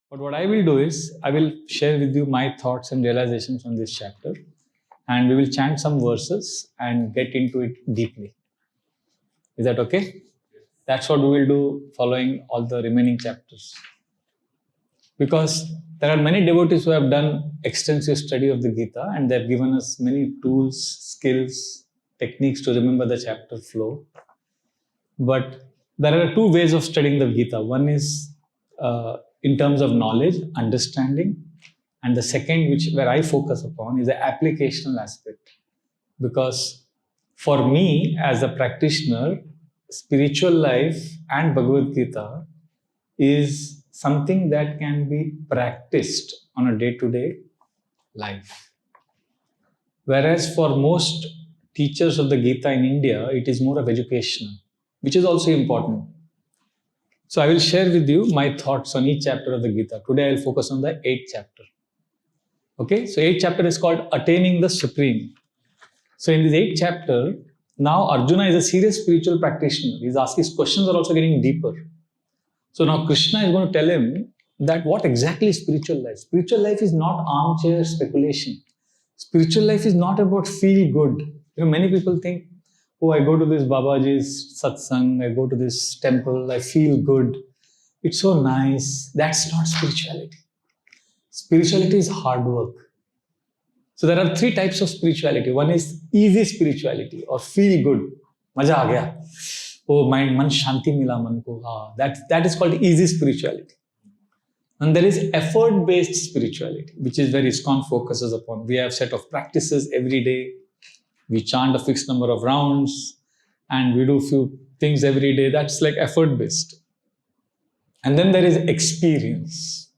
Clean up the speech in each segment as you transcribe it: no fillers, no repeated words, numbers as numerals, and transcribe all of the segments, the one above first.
But what I will do is, I will share with you my thoughts and realizations on this chapter, and we will chant some verses and get into it deeply. Is that okay? That's what we will do following all the remaining chapters. Because there are many devotees who have done extensive study of the Gita, and they have given us many tools, skills, techniques to remember the chapter flow. But there are two ways of studying the Gita. One is in terms of knowledge, understanding, and the second, where I focus upon, is the applicational aspect. Because for me, as a practitioner, spiritual life and Bhagavad Gita is something that can be practiced on a day-to-day life. Whereas for most teachers of the Gita in India, it is more of educational, which is also important. So I will share with you my thoughts on each chapter of the Gita. Today I will focus on the 8th chapter. Okay, so 8th chapter is called Attaining the Supreme. So in this 8th chapter, now Arjuna is a serious spiritual practitioner. His questions are also getting deeper. So now Krishna is going to tell him that what exactly is spiritual life. Spiritual life is not armchair speculation. Spiritual life is not about feel good. Many people think, oh, I go to this Babaji's satsang, I go to this temple, I feel good. It's so nice. That's not spirituality. Spirituality is hard work. So there are 3 types of spirituality. One is easy spirituality or feel good. Maja aa gaya. Oh, man shanti mila man ko. That is called easy spirituality. And there is effort-based spirituality, which is where ISKCON focuses upon. We have set of practices every day. We chant a fixed number of rounds and we do few things every day. That's like effort-based. And then there is experience,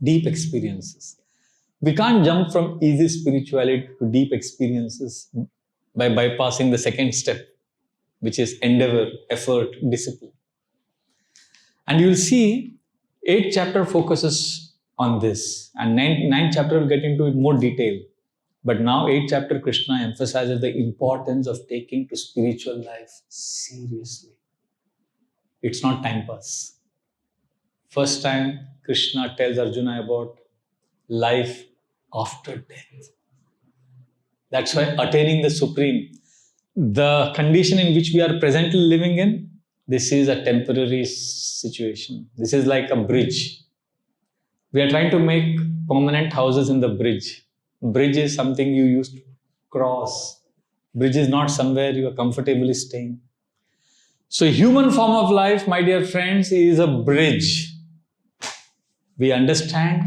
deep experiences. We can't jump from easy spirituality to deep experiences by bypassing the second step, which is endeavor, effort, discipline. And you'll see 8th chapter focuses on this, and 9th chapter will get into it more detail. But now 8th chapter Krishna emphasizes the importance of taking to spiritual life seriously. It's not time pass. First time Krishna tells Arjuna about life after death. That's why attaining the Supreme, the condition in which we are presently living in, this is a temporary situation. This is like a bridge. We are trying to make permanent houses in the bridge. Bridge is something you use to cross. Bridge is not somewhere you are comfortably staying. So human form of life, my dear friends, is a bridge. We understand,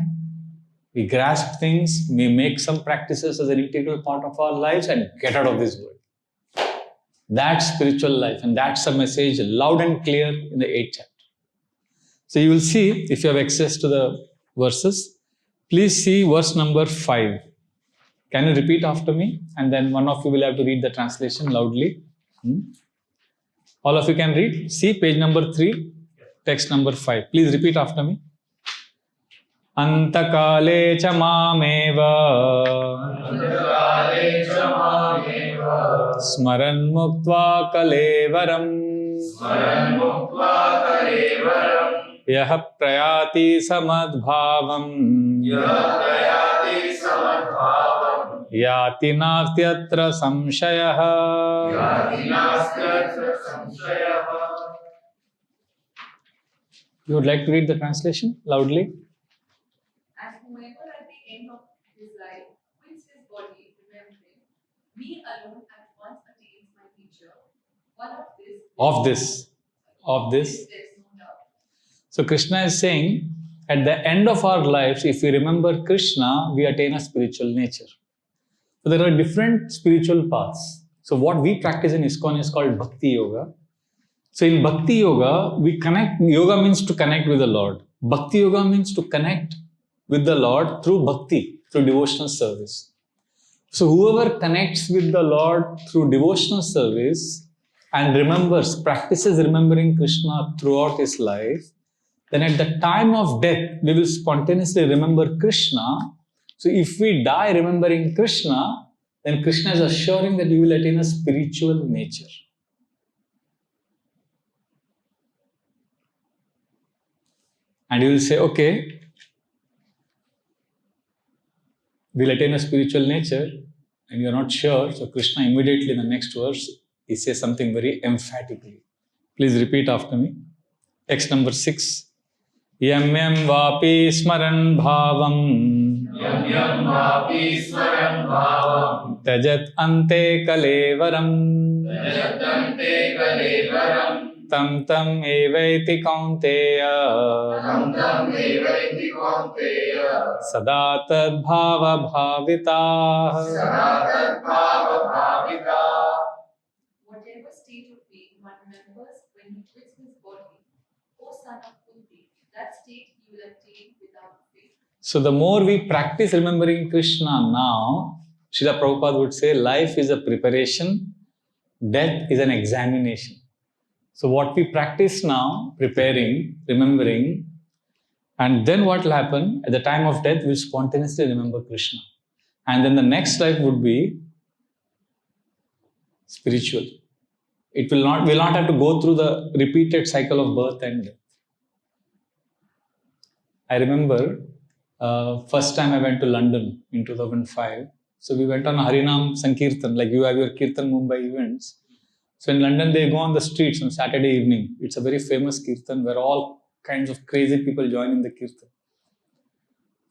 we grasp things, we make some practices as an integral part of our lives and get out of this world. That's spiritual life, and that's a message loud and clear in the 8th chapter. So you will see, if you have access to the verses, please see verse number 5. Can you repeat after me? And then one of you will have to read the translation loudly. All of you can read. See page number 3, text number 5. Please repeat after me. Antakale cha mameva smaran muktva kalevaram yaha prayati samadbhavam yati nastyatra samshayah. You would like to read the translation loudly? And whoever at the end of his life quits his body, remembering, me alone at once attains my teacher. One of this. There's no doubt. So Krishna is saying, at the end of our lives, if we remember Krishna, we attain a spiritual nature. So there are different spiritual paths. So what we practice in ISKCON is called Bhakti Yoga. So in Bhakti Yoga, yoga means to connect with the Lord. Bhakti Yoga means to connect with the Lord through bhakti, through devotional service. So whoever connects with the Lord through devotional service and practices remembering Krishna throughout his life, then at the time of death, we will spontaneously remember Krishna. So if we die remembering Krishna, then Krishna is assuring that you will attain a spiritual nature. And you will say, okay, we'll attain a spiritual nature, and you're not sure. So Krishna immediately in the next verse, he says something very emphatically. Please repeat after me. Text number 6. Yam yam vapi smaran bhavam. Yam yam vapi smaran bhavam. Tajat ante kalevaram. Tajatante kalevaram. Tam tam evaiti kaunteya. Tam tam evaiti kaunteya. Sada tad bhava bhavita. Sada tat bhava bhavita. Whatever state of being one remembers when he quits his body, O son of Kunti, that state you will attain without faith. So the more we practice remembering Krishna now, Srila Prabhupada would say, life is a preparation, death is an examination. So what we practice now, preparing, remembering, and then what will happen, at the time of death, we'll spontaneously remember Krishna. And then the next life would be spiritual. We'll not have to go through the repeated cycle of birth and death. I remember first time I went to London in 2005. So we went on a Harinam Sankirtan, like you have your Kirtan Mumbai events. So in London, they go on the streets on Saturday evening. It's a very famous Kirtan where all kinds of crazy people join in the Kirtan.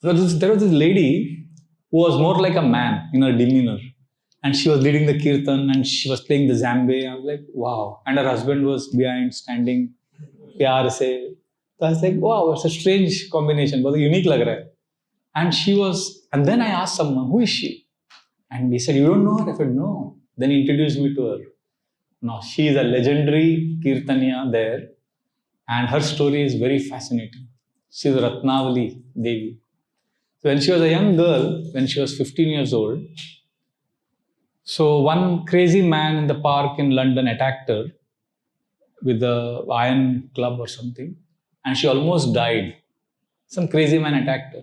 There was this lady who was more like a man in her demeanor. And she was leading the Kirtan and she was playing the Zambe. I was like, wow. And her husband was behind, standing, pyar se. So I was like, wow, it's a strange combination, but unique lag raha hai. And then I asked someone, who is she? And he said, you don't know her? I said, no. Then he introduced me to her. No, she is a legendary Kirtaniya there. And her story is very fascinating. She is Ratnavali Devi. So when she was a young girl, when she was 15 years old, so one crazy man in the park in London attacked her with an iron club or something. And she almost died. Some crazy man attacked her.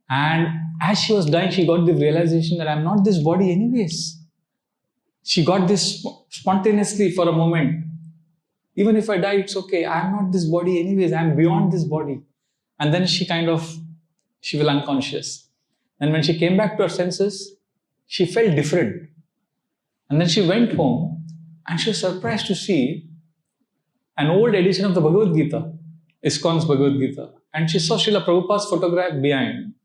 And as she was dying, she got the realization that I'm not this body anyways. She got this spontaneously for a moment. Even if I die, it's okay. I'm not this body anyways. I'm beyond this body. And then she fell unconscious. And when she came back to her senses, she felt different. And then she went home and she was surprised to see an old edition of the Bhagavad Gita, ISKCON's Bhagavad Gita. And she saw Srila Prabhupada's photograph behind.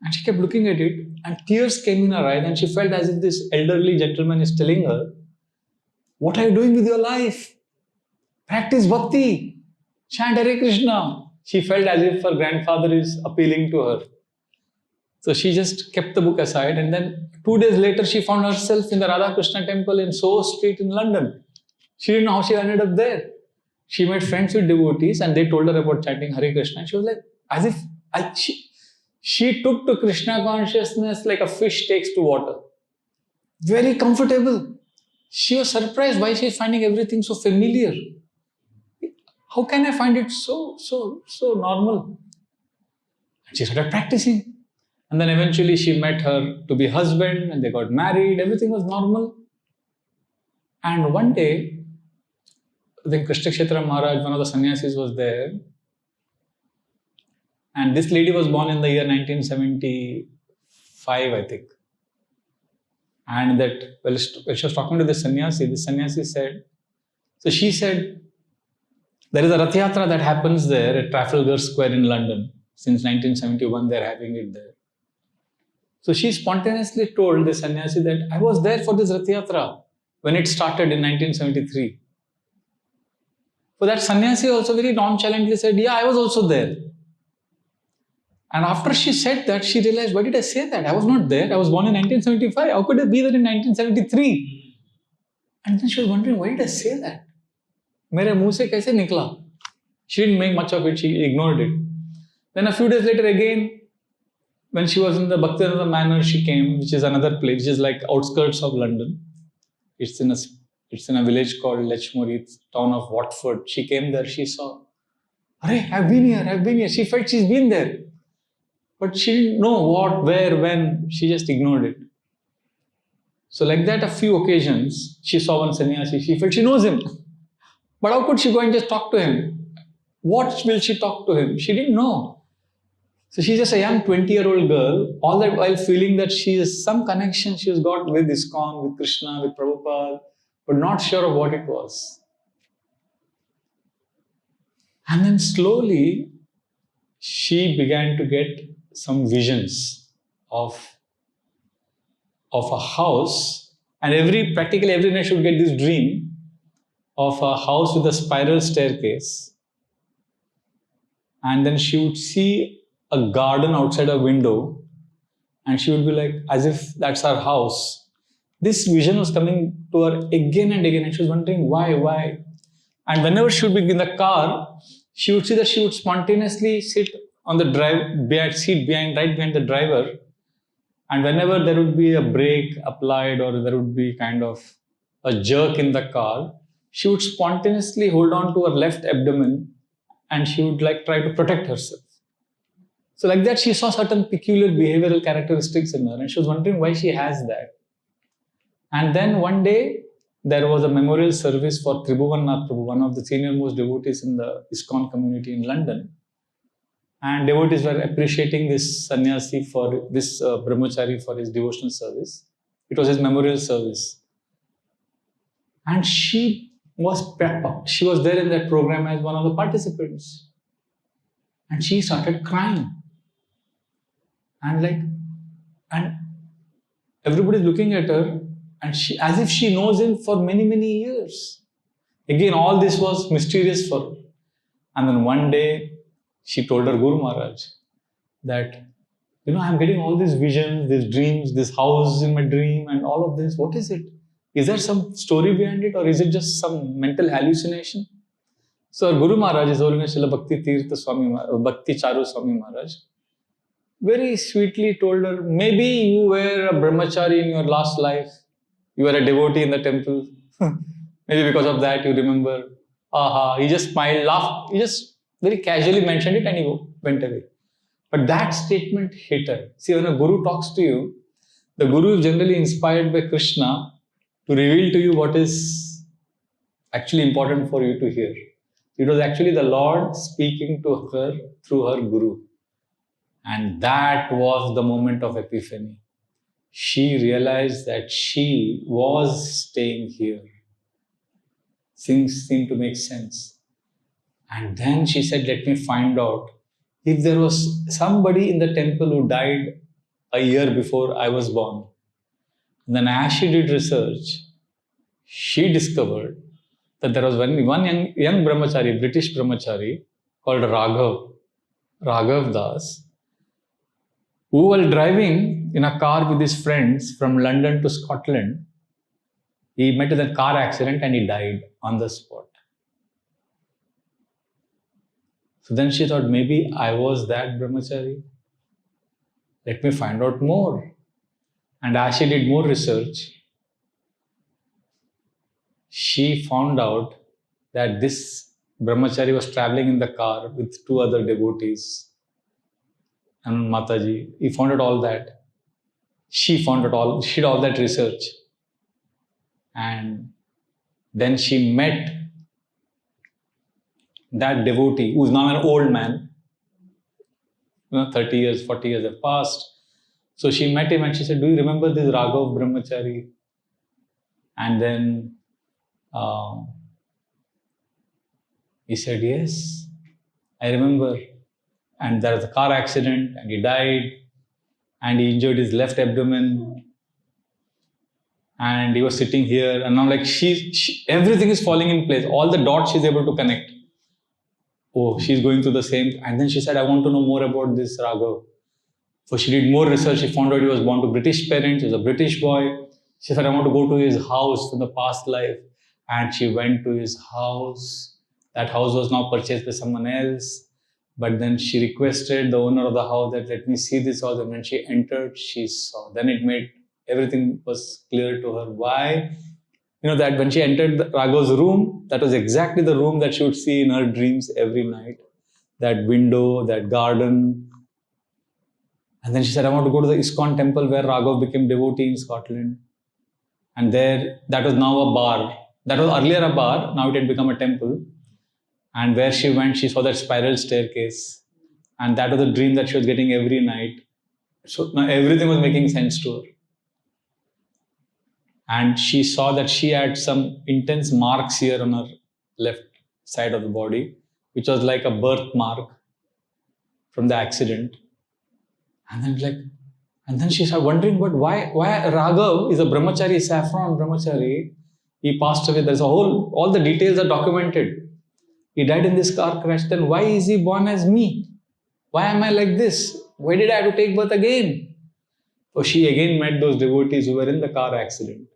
And she kept looking at it and tears came in her eyes and she felt as if this elderly gentleman is telling her, what are you doing with your life? Practice bhakti. Chant Hare Krishna. She felt as if her grandfather is appealing to her. So she just kept the book aside and then 2 days later she found herself in the Radha Krishna temple in Soho Street in London. She didn't know how she ended up there. She made friends with devotees and they told her about chanting Hare Krishna. And she was like, as if she took to Krishna consciousness like a fish takes to water. Very comfortable. She was surprised why she is finding everything so familiar. How can I find it so normal? And she started practicing. And then eventually she met her to-be husband and they got married. Everything was normal. And one day, I think Krishna Kshetra Maharaj, one of the sannyasis, was there. And this lady was born in the year 1975, I think. And that, when she was talking to the sannyasi said, so she said, there is a Rath Yatra that happens there at Trafalgar Square in London. Since 1971, they're having it there. So she spontaneously told the sannyasi that I was there for this Rath Yatra when it started in 1973. So that sannyasi also very nonchalantly said, yeah, I was also there. And after she said that, she realized, why did I say that? I was not there. I was born in 1975. How could I be there in 1973? And then she was wondering, why did I say that? Mere muh se kaise nikla? She didn't make much of it. She ignored it. Then a few days later again, when she was in the Bhaktivedanta Manor, she came, which is another place, which is like outskirts of London. It's in a village called Lechmore, town of Watford. She came there, she saw, Arey, I've been here. She felt she's been there. But she didn't know what, where, when. She just ignored it. So like that, a few occasions, she saw one sannyasi. She felt she knows him. But how could she go and just talk to him? What will she talk to him? She didn't know. So she's just a young 20-year-old girl, all that while feeling that she has some connection she has got with ISKCON, with Krishna, with Prabhupada, but not sure of what it was. And then slowly, she began to get some visions of a house, and practically every night she would get this dream of a house with a spiral staircase. And then she would see a garden outside a window, and she would be like, as if that's her house. This vision was coming to her again and again, and she was wondering why. And whenever she would be in the car, she would see that she would spontaneously sit on the seat right behind the driver. And whenever there would be a brake applied or there would be kind of a jerk in the car, she would spontaneously hold on to her left abdomen and she would try to protect herself. So like that, she saw certain peculiar behavioral characteristics in her, and she was wondering why she has that. And then one day, there was a memorial service for Tribhuvan Nath Prabhu, one of the senior most devotees in the ISKCON community in London. And devotees were appreciating this sannyasi for this brahmachari for his devotional service. It was his memorial service. And she was there in that program as one of the participants. And she started crying. And everybody's looking at her, and she, as if she knows him for many, many years. Again, all this was mysterious for her. And then one day, she told her Guru Maharaj that, I'm getting all these visions, these dreams, this house in my dream and all of this. What is it? Is there some story behind it, or is it just some mental hallucination? So our Guru Maharaj, His Holiness Srila Bhakti Charu Swami Maharaj, very sweetly told her, maybe you were a brahmachari in your last life. You were a devotee in the temple. Maybe because of that you remember. He just smiled, laughed. He just very casually mentioned it and he went away. But that statement hit her. See, when a guru talks to you, the guru is generally inspired by Krishna to reveal to you what is actually important for you to hear. It was actually the Lord speaking to her through her guru. And that was the moment of epiphany. She realized that she was staying here. Things seemed to make sense. And then she said, let me find out if there was somebody in the temple who died a year before I was born. And then as she did research, she discovered that there was one young brahmachari, British brahmachari, called Raghav Das, who while driving in a car with his friends from London to Scotland, he met with a car accident and he died on the spot. So then she thought, maybe I was that brahmachari. Let me find out more. And as she did more research, she found out that this brahmachari was traveling in the car with two other devotees. And Mataji, he found out all that. She found out all, she did all that research. And then she met that devotee, who is now an old man. 30 years, 40 years have passed. So she met him and she said, do you remember this Raghav brahmachari? And then he said, yes, I remember. And there was a car accident and he died and he injured his left abdomen and he was sitting here, and now everything is falling in place. All the dots she's able to connect. Oh, she's going through the same. And then she said, I want to know more about this Raghav. So she did more research. She found out he was born to British parents. He was a British boy. She said, I want to go to his house from the past life. And she went to his house. That house was now purchased by someone else. But then she requested the owner of the house that let me see this house. And when she entered, she saw. Then everything was clear to her. Why? That when she entered Raghav's room, that was exactly the room that she would see in her dreams every night. That window, that garden. And then she said, I want to go to the ISKCON temple where Raghav became devotee in Scotland. And there, that was now a bar. That was earlier a bar, now it had become a temple. And where she went, she saw that spiral staircase. And that was the dream that she was getting every night. So now everything was making sense to her. And she saw that she had some intense marks here on her left side of the body, which was like a birthmark from the accident. And then she started wondering, but why Raghav is a brahmachari, saffron brahmachari. He passed away. There's all the details are documented. He died in this car crash. Then why is he born as me? Why am I like this? Why did I have to take birth again? So she again met those devotees who were in the car accident.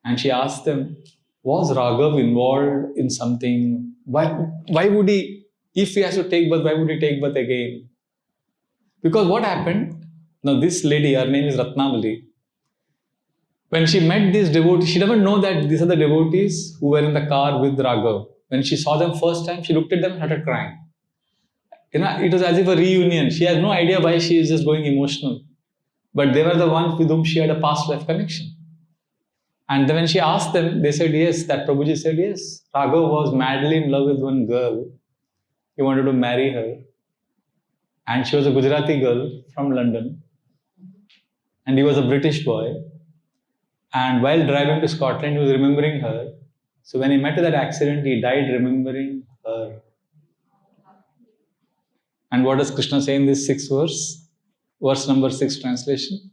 And she asked them, was Raghav involved in something? Why would he, if he has to take birth, why would he take birth again? Because what happened? Now this lady, her name is Ratnavali. When she met these devotees, she doesn't know that these are the devotees who were in the car with Raghav. When she saw them first time, she looked at them and started crying. It was as if a reunion. She has no idea why she is just going emotional. But they were the ones with whom she had a past life connection. And then when she asked them, they said yes. That Prabhuji said yes. Raghav was madly in love with one girl. He wanted to marry her. And she was a Gujarati girl from London. And he was a British boy. And while driving to Scotland, he was remembering her. So when he met that accident, he died remembering her. And what does Krishna say in this 6th verse? Verse number 6 translation.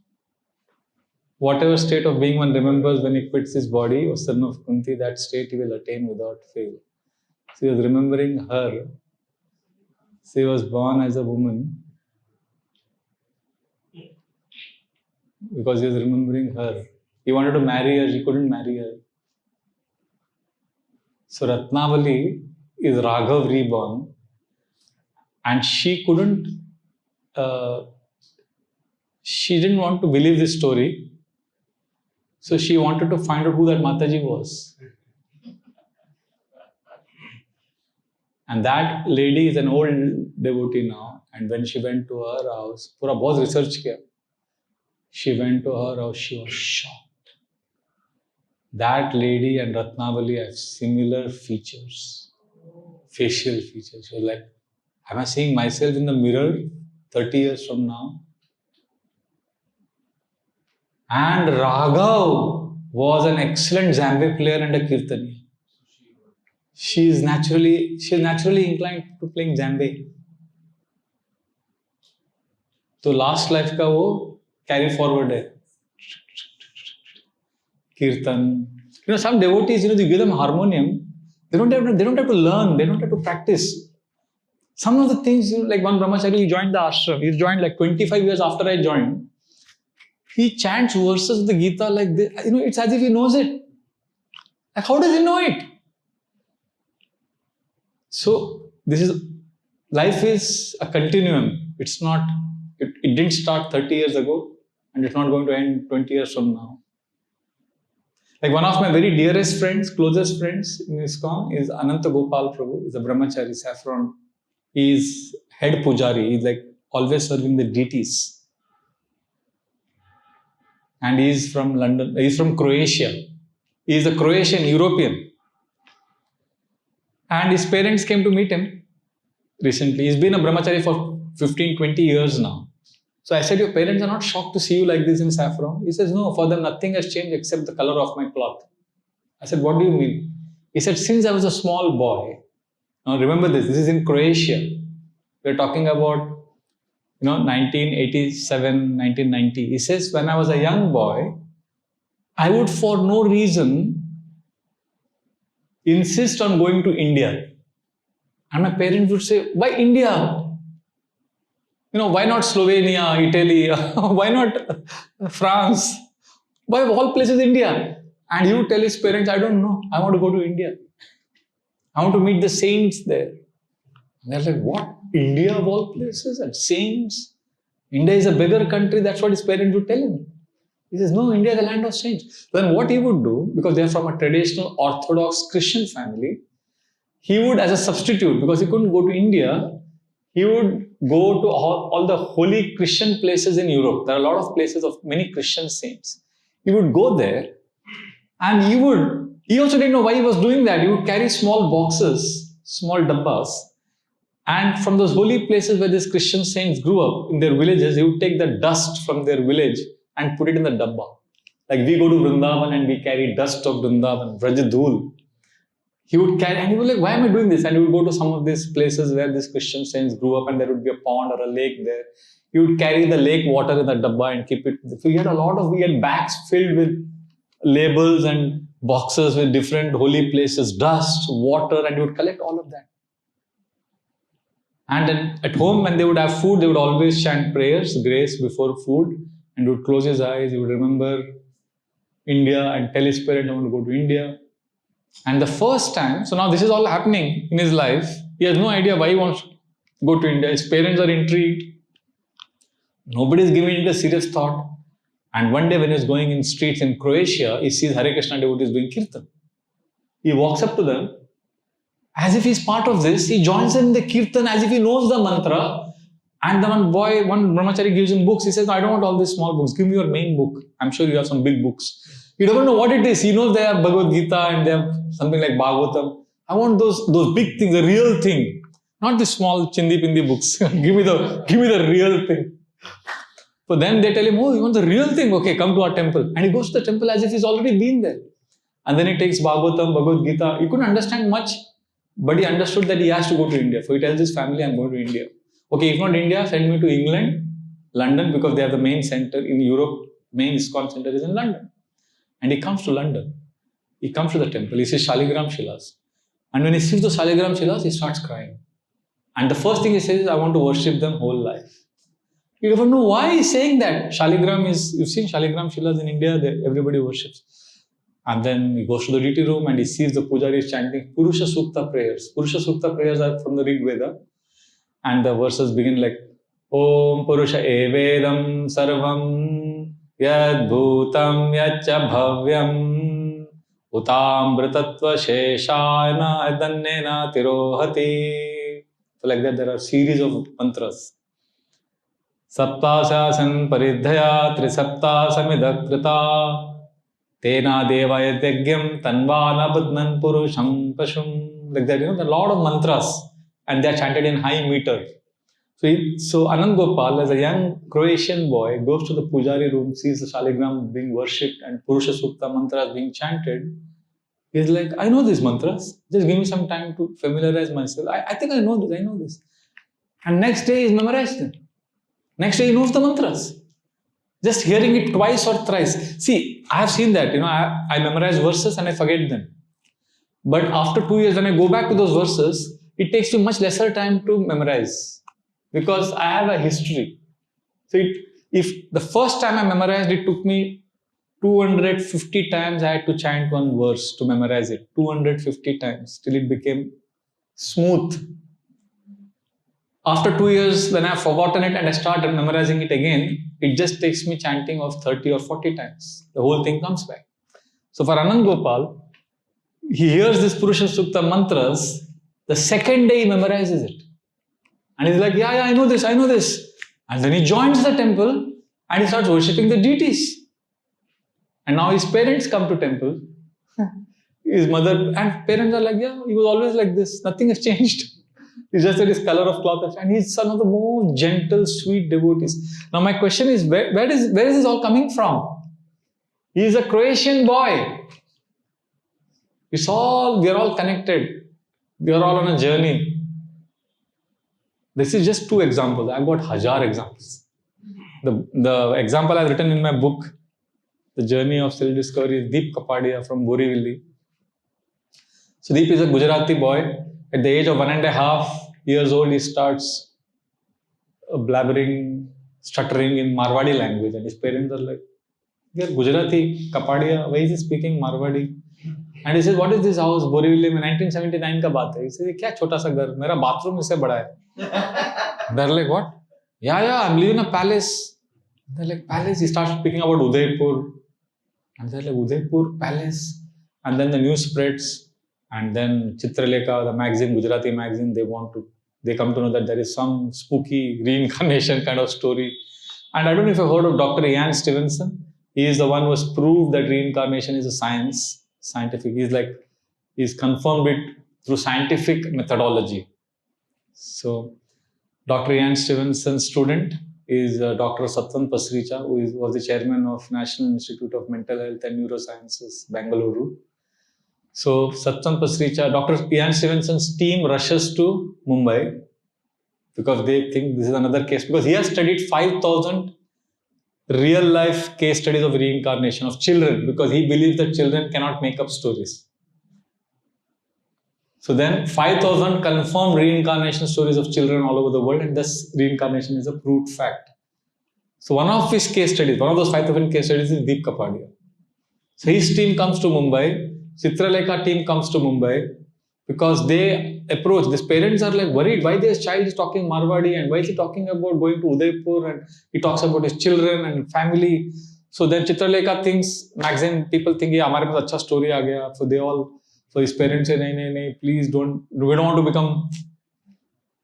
Whatever state of being one remembers when he quits his body, O son of Kunti, that state he will attain without fail. So he was remembering her. She was born as a woman because he was remembering her. He wanted to marry her, he couldn't marry her. So Ratnavali is Raghav reborn, and she didn't want to believe this story. So she wanted to find out who that Mataji was. And that lady is an old devotee now. And when she went to her house, pura bahut research kiya. She went to her house, she was shocked. That lady and Ratnavali have similar features, facial features. She was like, am I seeing myself in the mirror 30 years from now? And Raghav was an excellent Zambe player and a Kirtani. She is naturally inclined to playing Zambe. So last life का वो carry forward है. Kirtan. Some devotees, you give them harmonium. They don't have to learn. They don't have to practice. Some of the things, like one brahmachari, he joined the ashram. He joined like 25 years after I joined. He chants verses of the Gita like this. It's as if he knows it. Like, how does he know it? So, life is a continuum. It's not, it didn't start 30 years ago and it's not going to end 20 years from now. Like one of my very dearest friends, closest friends in ISKCON is Ananta Gopal Prabhu. He's a brahmachari, saffron. He's head pujari. He's like always serving the deities. And he's from London. He's from Croatia. He's a Croatian European. And his parents came to meet him recently. He's been a brahmachari for 15, 20 years now. So I said, your parents are not shocked to see you like this in saffron? He says, no, for them nothing has changed except the color of my cloth. I said, what do you mean? He said, since I was a small boy, now remember this is in Croatia. We're talking about 1987, 1990. He says, when I was a young boy, I would for no reason insist on going to India. And my parents would say, why India? Why not Slovenia, Italy? Why not France? Why of all places India? And he would tell his parents, I don't know. I want to go to India. I want to meet the saints there. And they're like, what? India of all places and saints? India is a bigger country. That's what his parents would tell him. He says, no, India is the land of saints. Then what he would do, because they're from a traditional Orthodox Christian family, he would, as a substitute, because he couldn't go to India, he would go to all the holy Christian places in Europe. There are a lot of places of many Christian saints. He would go there and he also didn't know why he was doing that. He would carry small boxes small dabbas. And from those holy places where these Christian saints grew up in their villages, he would take the dust from their village and put it in the dabba. Like we go to Vrindavan and we carry dust of Vrindavan, Vrajadhul. He would carry, and he would be like, why am I doing this? And he would go to some of these places where these Christian saints grew up and there would be a pond or a lake there. He would carry the lake water in the dabba and keep it. So we had bags filled with labels and boxes with different holy places, dust, water, and he would collect all of that. And then at home, when they would have food, they would always chant prayers, grace before food, and he would close his eyes, he would remember India and tell his parents, I want to go to India. And the first time, so now this is all happening in his life, he has no idea why he wants to go to India. His parents are intrigued. Nobody is giving it a serious thought. And one day when he was going in streets in Croatia, he sees Hare Krishna devotees doing kirtan. He walks up to them. As if he's part of this, he joins in the kirtan as if he knows the mantra. And the one brahmachari gives him books. He says, no, I don't want all these small books. Give me your main book. I'm sure you have some big books. He doesn't know what it is. He knows they have Bhagavad Gita and they have something like Bhagavatam. I want those big things, the real thing. Not the small chindi pindi books. give me the real thing. So then they tell him, oh, you want the real thing? Okay, come to our temple. And he goes to the temple as if he's already been there. And then he takes Bhagavatam, Bhagavad Gita. He couldn't understand much, but he understood that he has to go to India. So he tells his family, I'm going to India. Okay, if not India, send me to England, London, because they have the main center in Europe. Main ISKCON center is in London. And he comes to London. He comes to the temple. He sees Shaligram Shilas. And when he sees the Shaligram Shilas, he starts crying. And the first thing he says is, I want to worship them whole life. You don't know why he's saying that. Shaligram is, you've seen Shaligram Shilas in India, everybody worships. And then he goes to the deity room and he sees the pujari chanting Purusha Sukta prayers. Purusha Sukta prayers are from the Rig Veda. And the verses begin like, Om Purusha Evedam Sarvam Yad Bhutam Yacha Bhavyam Utam Britatva Sheshana Adannena Tirohati. So like that, there are series of mantras. Saptasasan Paridhaya Trisaptasamidakrita Tena Devaya Degyam Tanvana Badnan Purusham Pashum. Like that, there are a lot of mantras and they are chanted in high meter. So Anand Gopal, as a young Croatian boy, goes to the pujari room, sees the Shaligram being worshipped and Purusha Sukta mantras being chanted. He's like, I know these mantras. Just give me some time to familiarize myself. I think I know this. And next day he's memorized them. Next day he knows the mantras. Just hearing it twice or thrice. See, I have seen that. I memorize verses and I forget them. But after 2 years, when I go back to those verses, it takes me much lesser time to memorize. Because I have a history. So if the first time I memorized, it took me 250 times I had to chant one verse to memorize it. 250 times till it became smooth. After 2 years, when I have forgotten it and I started memorizing it again, it just takes me chanting of 30 or 40 times. The whole thing comes back. So for Anand Gopal, he hears this Purusha Sukta mantras, the second day he memorizes it. And he's like, yeah, I know this. And then he joins the temple and he starts worshipping the deities. And now his parents come to temple. His mother and parents are like, yeah, he was always like this. Nothing has changed. It's just that his color of cloth. And he's one of the most gentle, sweet devotees. Now my question is, where is this all coming from? He is a Croatian boy. We are all connected. We are all on a journey. This is just 2 examples. I've got 1,000 examples. The example I've written in my book, The Journey of Self-Discovery, is Deep Kapadia from Borivali. So Deep is a Gujarati boy. At the age of 1.5 years old, he starts blabbering, stuttering in Marwadi language. And his parents are like, "You're Gujarati, Kapadia, why is he speaking Marwadi?" And he says, "What is this house? Borivali mein 1979 ka baat hai." He says, "Kya chota sa ghar? Mera bathroom isse bada hai." They're like, "What?" Yeah, I'm living in a palace. They're like, "Palace?" He starts speaking about Udaipur. And they're like, "Udaipur, palace." And then the news spreads. And then Chitralekha, the magazine, Gujarati magazine, they come to know that there is some spooky reincarnation kind of story. And I don't know if you've heard of Dr. Ian Stevenson. He is the one who has proved that reincarnation is a scientific. He's confirmed it through scientific methodology. So, Dr. Ian Stevenson's student is Dr. Satwan Pasricha, who was the chairman of National Institute of Mental Health and Neurosciences, Bangalore. So, Satwan Pasricha, Dr. Ian Stevenson's team rushes to Mumbai because they think this is another case, because he has studied 5,000 real life case studies of reincarnation of children, because he believes that children cannot make up stories. So then 5,000 confirmed reincarnation stories of children all over the world, and thus reincarnation is a proved fact. So one of his case studies, one of those 5,000 case studies is Deep Kapadia. So his team comes to Mumbai, Chitralekha team comes to Mumbai, because they approach, these parents are like worried, why this child is talking Marwadi and why is he talking about going to Udaipur, and he talks about his children and family. So then Chitralekha thinks, magazine people think, yeah, hamare paas acha story aa gaya. So his parents say, no, please don't, we don't want to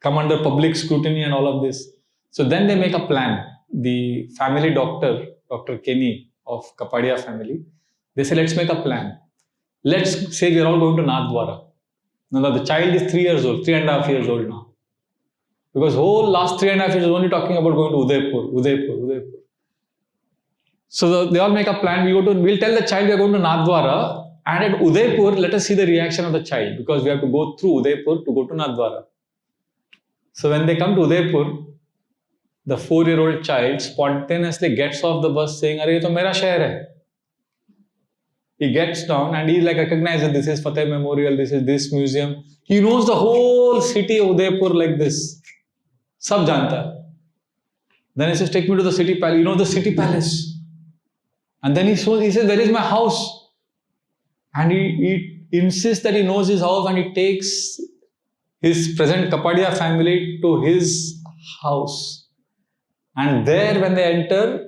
come under public scrutiny and all of this. So then they make a plan. The family doctor, Dr. Kenny of Kapadia family, they say, let's make a plan. Let's say we're all going to Nathdwara. Now the child is 3.5 years old now. Because whole last 3.5 years is only talking about going to Udaipur. So they all make a plan. We'll tell the child we're going to Nathdwara, and at Udaipur, let us see the reaction of the child, because we have to go through Udaipur to go to Nathdwara. So when they come to Udaipur, the 4-year-old child spontaneously gets off the bus saying, "Arey, ye to mera shehar hai." He gets down and he recognizes this is Fateh Memorial, this is this museum. He knows the whole city of Udaipur like this. Sab janta hai. Then he says, take me to the city palace. You know the city palace. And then he says, where is my house? And he insists that he knows his house, and he takes his present Kapadia family to his house. And there when they enter,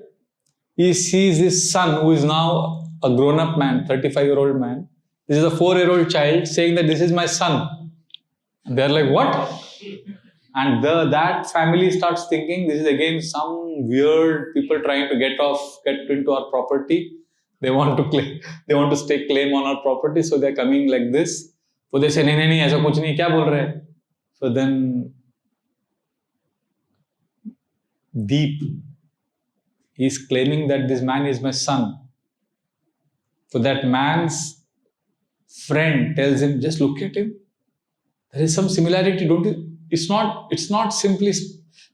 he sees his son, who is now a grown-up man, 35-year-old man. This is a 4-year-old child saying that this is my son. And they're like, what? And that family starts thinking this is again some weird people trying to get into our property. They want to stake claim on our property, so they're coming like this. So they say, nahi, aisa kuch nahi, kya bol rahe? So then Deep is claiming that this man is my son. So that man's friend tells him, just look at him. There is some similarity, don't you? It's not simply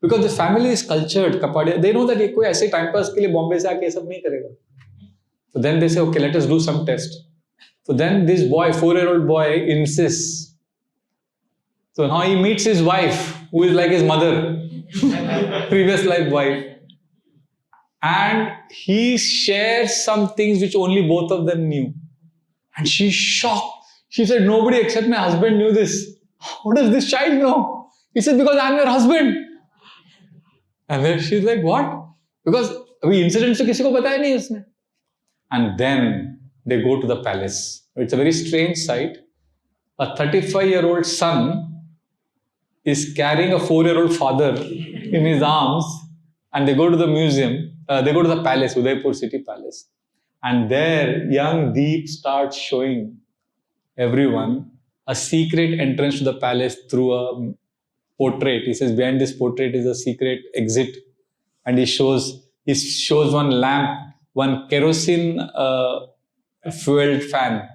because the family is cultured, Kapadia. They know that ye koi aise time pass ke liye Bombay se aake sab nahi karega. So then they say, okay, let us do some test. So then this boy, 4-year-old boy, insists. So now he meets his wife, who is like his mother, previous life wife. And he shares some things which only both of them knew. And she's shocked. She said, nobody except my husband knew this. How does this child know? He said, because I'm your husband. And then she's like, what? Because abhi incident se kisi ko bataya nahi usne. And then they go to the palace. It's a very strange sight. A 35-year-old son is carrying a 4-year-old father in his arms, and they go to the museum. They go to the palace, Udaipur city palace. And there, young Deep starts showing everyone a secret entrance to the palace through a portrait. He says, behind this portrait is a secret exit. And he shows one lamp, one kerosene fueled fan,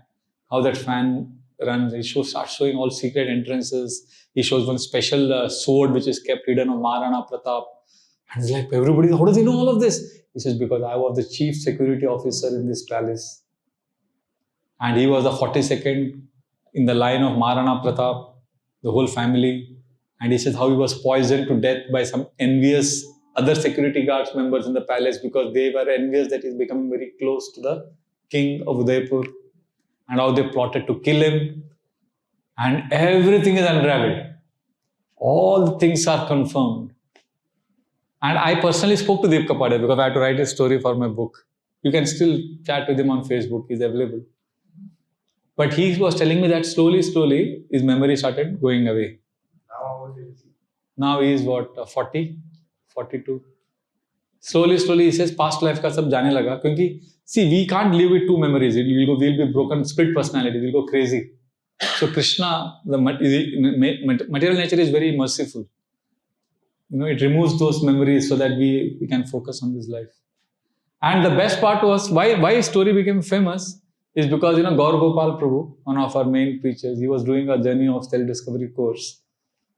how that fan runs. He starts showing all secret entrances. He shows one special sword which is kept hidden of Maharana Pratap. And he's like, everybody, how does he know all of this? He says, because I was the chief security officer in this palace. And he was the 42nd in the line of Maharana Pratap, the whole family. And he says how he was poisoned to death by some envious other security guards members in the palace, because they were envious that he's becoming very close to the king of Udaipur, and how they plotted to kill him. And everything is unraveled. All the things are confirmed. And I personally spoke to Deep Kapadia because I had to write his story for my book. You can still chat with him on Facebook. He's available. But he was telling me that slowly, his memory started going away. Now he is what, 40, 42. Slowly, he says, past life ka sab jaane laga. Because, see, we can't live with two memories. We'll be broken, split personality. We'll go crazy. So Krishna, the material nature is very merciful. It removes those memories so that we can focus on this life. And the best part was why his story became famous is because Gaur Gopal Prabhu, one of our main preachers, he was doing a journey of self-discovery course,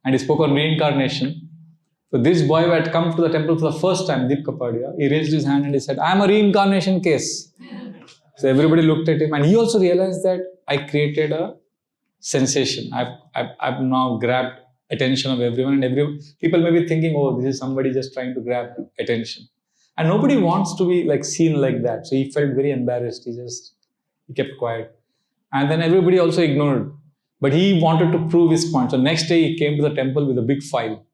and he spoke on reincarnation. So this boy who had come to the temple for the first time, Deep Kapadia, he raised his hand and he said, "I am a reincarnation case." So everybody looked at him, and he also realized that I created a sensation. I've now grabbed attention of everyone, and people may be thinking, "Oh, this is somebody just trying to grab attention." And nobody wants to be seen like that. So he felt very embarrassed. He kept quiet. And then everybody also ignored. But he wanted to prove his point. So next day he came to the temple with a big file.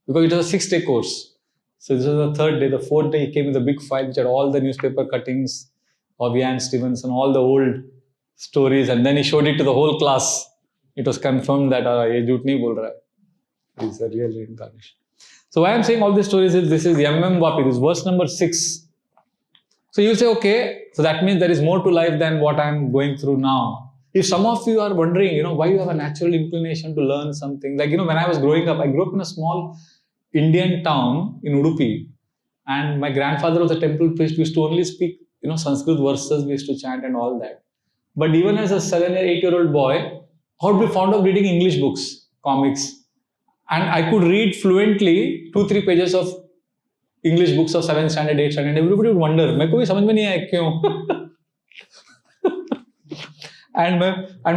Because it was a 6-day course. So this was the third day. The fourth day he came with a big file which had all the newspaper cuttings of Ian Stevenson, all the old stories. And then he showed it to the whole class. It was confirmed that ye jhoot nahi bol raha hai. This is a real reincarnation. So why I'm saying all these stories is this is Yammam Vapi, this is verse number 6. So you'll say, okay, so that means there is more to life than what I'm going through now. If some of you are wondering, why you have a natural inclination to learn something, when I was growing up, I grew up in a small Indian town in Udupi, and my grandfather was a temple priest. We used to only speak, Sanskrit verses, we used to chant and all that. But even as a 7 or 8-year-old boy, I would be fond of reading English books, comics. And I could read fluently 2-3 pages of English books of 7th standard, 8th standard. Everybody would wonder, मेरे को भी समझ में नहीं आया क्यों? And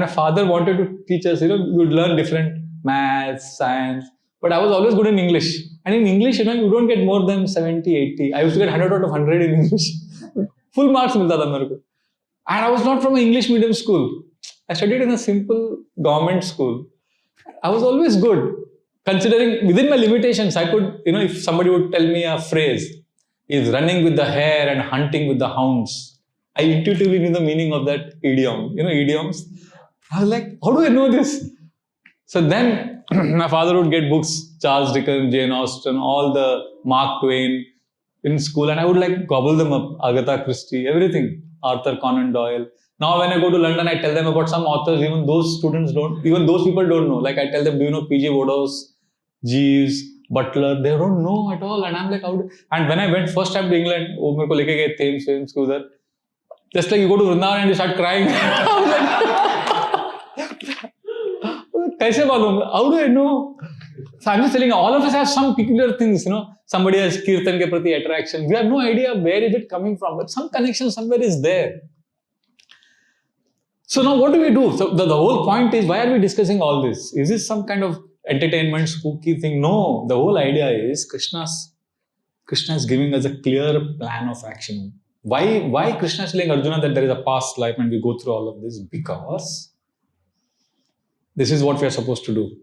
my father wanted to teach us, we would learn different maths, science. But I was always good in English. And in English, you don't get more than 70, 80. I used to get 100 out of 100 in English. Full marks मिलता था मेरे को. And I was not from an English medium school. I studied in a simple government school. I was always good. Considering within my limitations, I could, if somebody would tell me a phrase, is running with the hare and hunting with the hounds, I intuitively knew the meaning of that idiom. Idioms. I was like, how do I know this? So then my father would get books, Charles Dickens, Jane Austen, all the Mark Twain in school, and I would gobble them up. Agatha Christie, everything. Arthur Conan Doyle. Now when I go to London, I tell them about some authors, even those people don't know. I tell them, do you know P.G. Wodehouse, Jeeves, Butler? They don't know at all. And I'm like, and when I went first time to England, मेरे को लेके गए Thames को उधर. Just like you go to Vrindavan and you start crying. कैसे मालूम? How do I know? So I'm just telling you, all of us have some peculiar things, Somebody has Kirtan ke prati attraction. We have no idea where is it coming from, but some connection somewhere is there. So now what do we do? So the whole point is, why are we discussing all this? Is this some kind of entertainment, spooky thing? No, the whole idea is Krishna is giving us a clear plan of action. Why Krishna is telling Arjuna that there is a past life and we go through all of this? Because this is what we are supposed to do.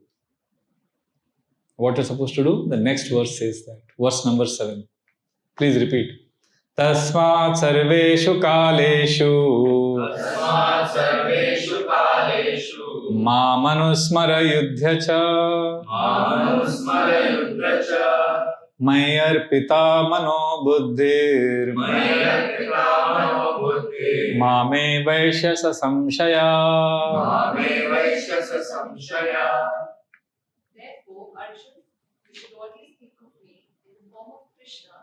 What you're supposed to do? The next verse says that. Verse number 7. Please repeat. Tasmat sarveshu kaleshu Mamanusmara yudhya cha Mayar pita mano buddhir Mame vaishyasa samshaya. Therefore, Arjun, you should always think of me in the form of Krishna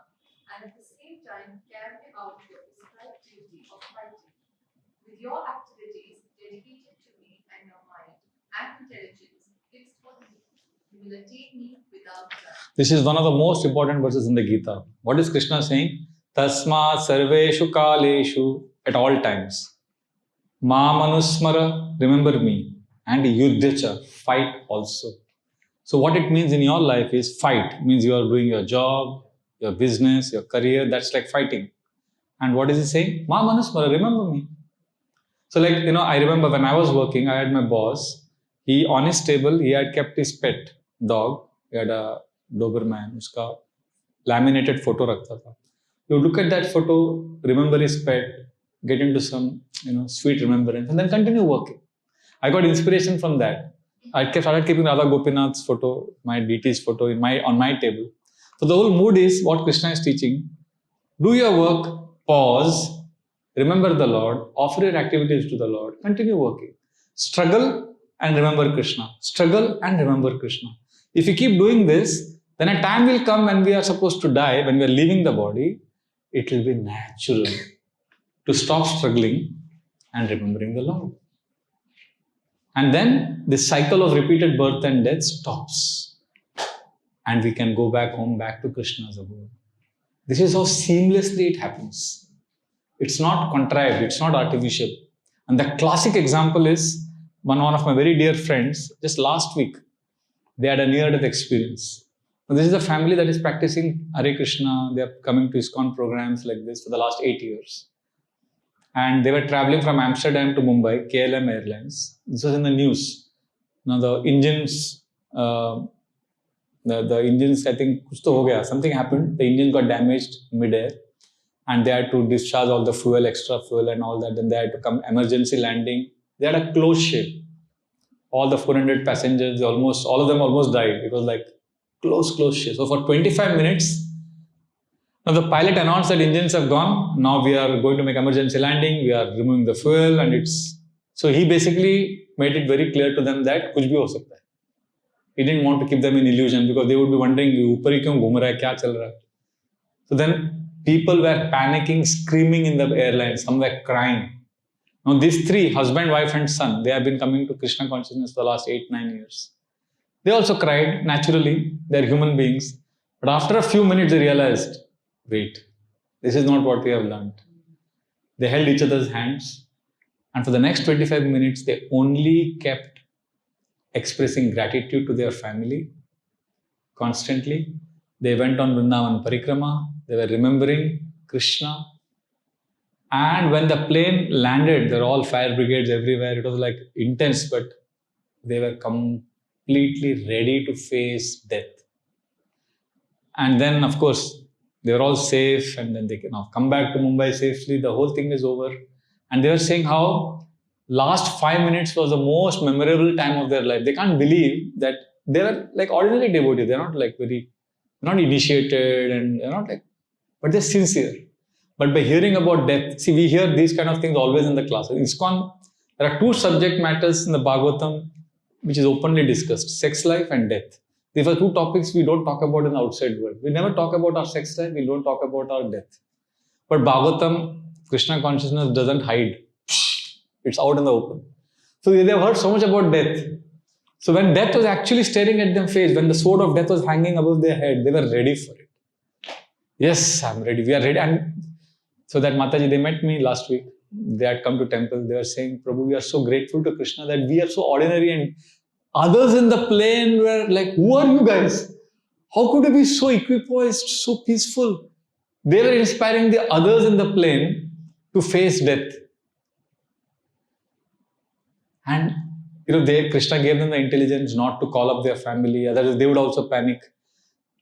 and at the same time carry out your prescribed duty of fighting. With your activities dedicated to me and your mind and intelligence fixed on me, you will attain me without doubt. This is one of the most important verses in the Gita. What is Krishna saying? Tasma sarveshu kaleshu, at all times. Mamanusmara, remember me. And yudhya, fight also. So what it means in your life is fight. It means you are doing your job, your business, your career. That's like fighting. And what is he saying? Mamanusmara, remember me. So I remember when I was working, I had my boss. He, on his table, he had kept his pet dog. He had a Doberman. Uska laminated photo rakhta tha. You look at that photo, remember his pet, get into some, sweet remembrance, and then continue working. I got inspiration from that. I started keeping Radha Gopinath's photo, my deity's photo on my table. So the whole mood is what Krishna is teaching. Do your work, pause, remember the Lord, offer your activities to the Lord, continue working. Struggle and remember Krishna. Struggle and remember Krishna. If we keep doing this, then a time will come when we are supposed to die, when we are leaving the body, it will be natural to stop struggling and remembering the Lord. And then this cycle of repeated birth and death stops. And we can go back home, back to Krishna's abode. This is how seamlessly it happens. It's not contrived, it's not artificial. And the classic example is one of my very dear friends, just last week, they had a near-death experience. Now, this is a family that is practicing Hare Krishna. They are coming to ISKCON programs like this for the last 8 years. And they were traveling from Amsterdam to Mumbai, KLM Airlines. This was in the news. Now the engines, the engines, I think, kuch to ho gaya. Something happened. The engine got damaged mid-air. And they had to discharge all the fuel, extra fuel and all that. Then they had to come emergency landing. They had a close shave. All the 400 passengers, all of them almost died. It was like close shave. So for 25 minutes, now the pilot announced that engines have gone. Now we are going to make emergency landing. We are removing the fuel and so he basically made it very clear to them that kuch bhi ho sakta hai. He didn't want to keep them in illusion because they would be wondering, upar hi kyun ghum raha hai, kya chal raha hai? So then people were panicking, screaming in the airline. Some were crying. Now these three, husband, wife and son, they have been coming to Krishna consciousness for the last 8-9 years. They also cried, naturally. They are human beings. But after a few minutes, they realized, wait, this is not what we have learned. They held each other's hands. And for the next 25 minutes, they only kept expressing gratitude to their family constantly. They went on Vrindavan Parikrama. They were remembering Krishna. And when the plane landed, there were all fire brigades everywhere. It was like intense, but they were completely ready to face death. And then, of course, they were all safe, and then they can now come back to Mumbai safely. The whole thing is over. And they were saying how last 5 minutes was the most memorable time of their life. They can't believe that they were like ordinary devotees. They're not like not initiated, and they're not like, but they're sincere. But by hearing about death, see, we hear these kind of things always in the classes. In ISKCON, there are two subject matters in the Bhagavatam which is openly discussed: sex life and death. These are two topics we don't talk about in the outside world. We never talk about our sex life, we don't talk about our death. But Bhagavatam, Krishna consciousness doesn't hide. It's out in the open. So they have heard so much about death. So when death was actually staring at them face, when the sword of death was hanging above their head, they were ready for it. Yes, I'm ready. We are ready. And so that Mataji, they met me last week. They had come to temple. They were saying, Prabhu, we are so grateful to Krishna that we are so ordinary, and others in the plane were like, who are you guys? How could you be so equipoised, so peaceful? They were inspiring the others in the plane to face death. And Krishna gave them the intelligence not to call up their family, otherwise they would also panic.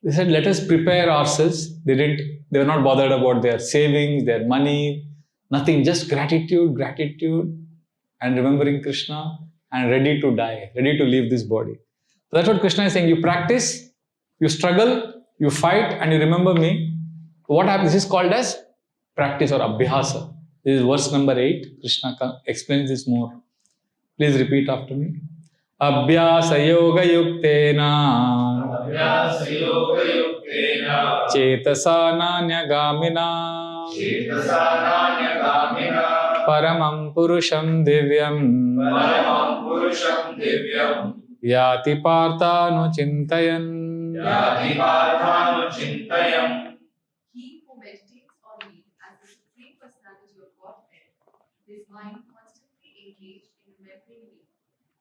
They said, let us prepare ourselves. They were not bothered about their savings, their money, nothing, just gratitude, and remembering Krishna, and ready to die, ready to leave this body. So that's what Krishna is saying. You practice, you struggle, you fight, and you remember me. What happens? This is called as practice or abhyasa. This is verse number 8. Krishna explains this more. Please repeat after me. Abhyasa yoga yuktena cetasa nanyagamina paramam purusham divyam yati parthanu chintayan. He who meditates on me as the Supreme Personality of Godhead, his mind constantly engaged in remembering me,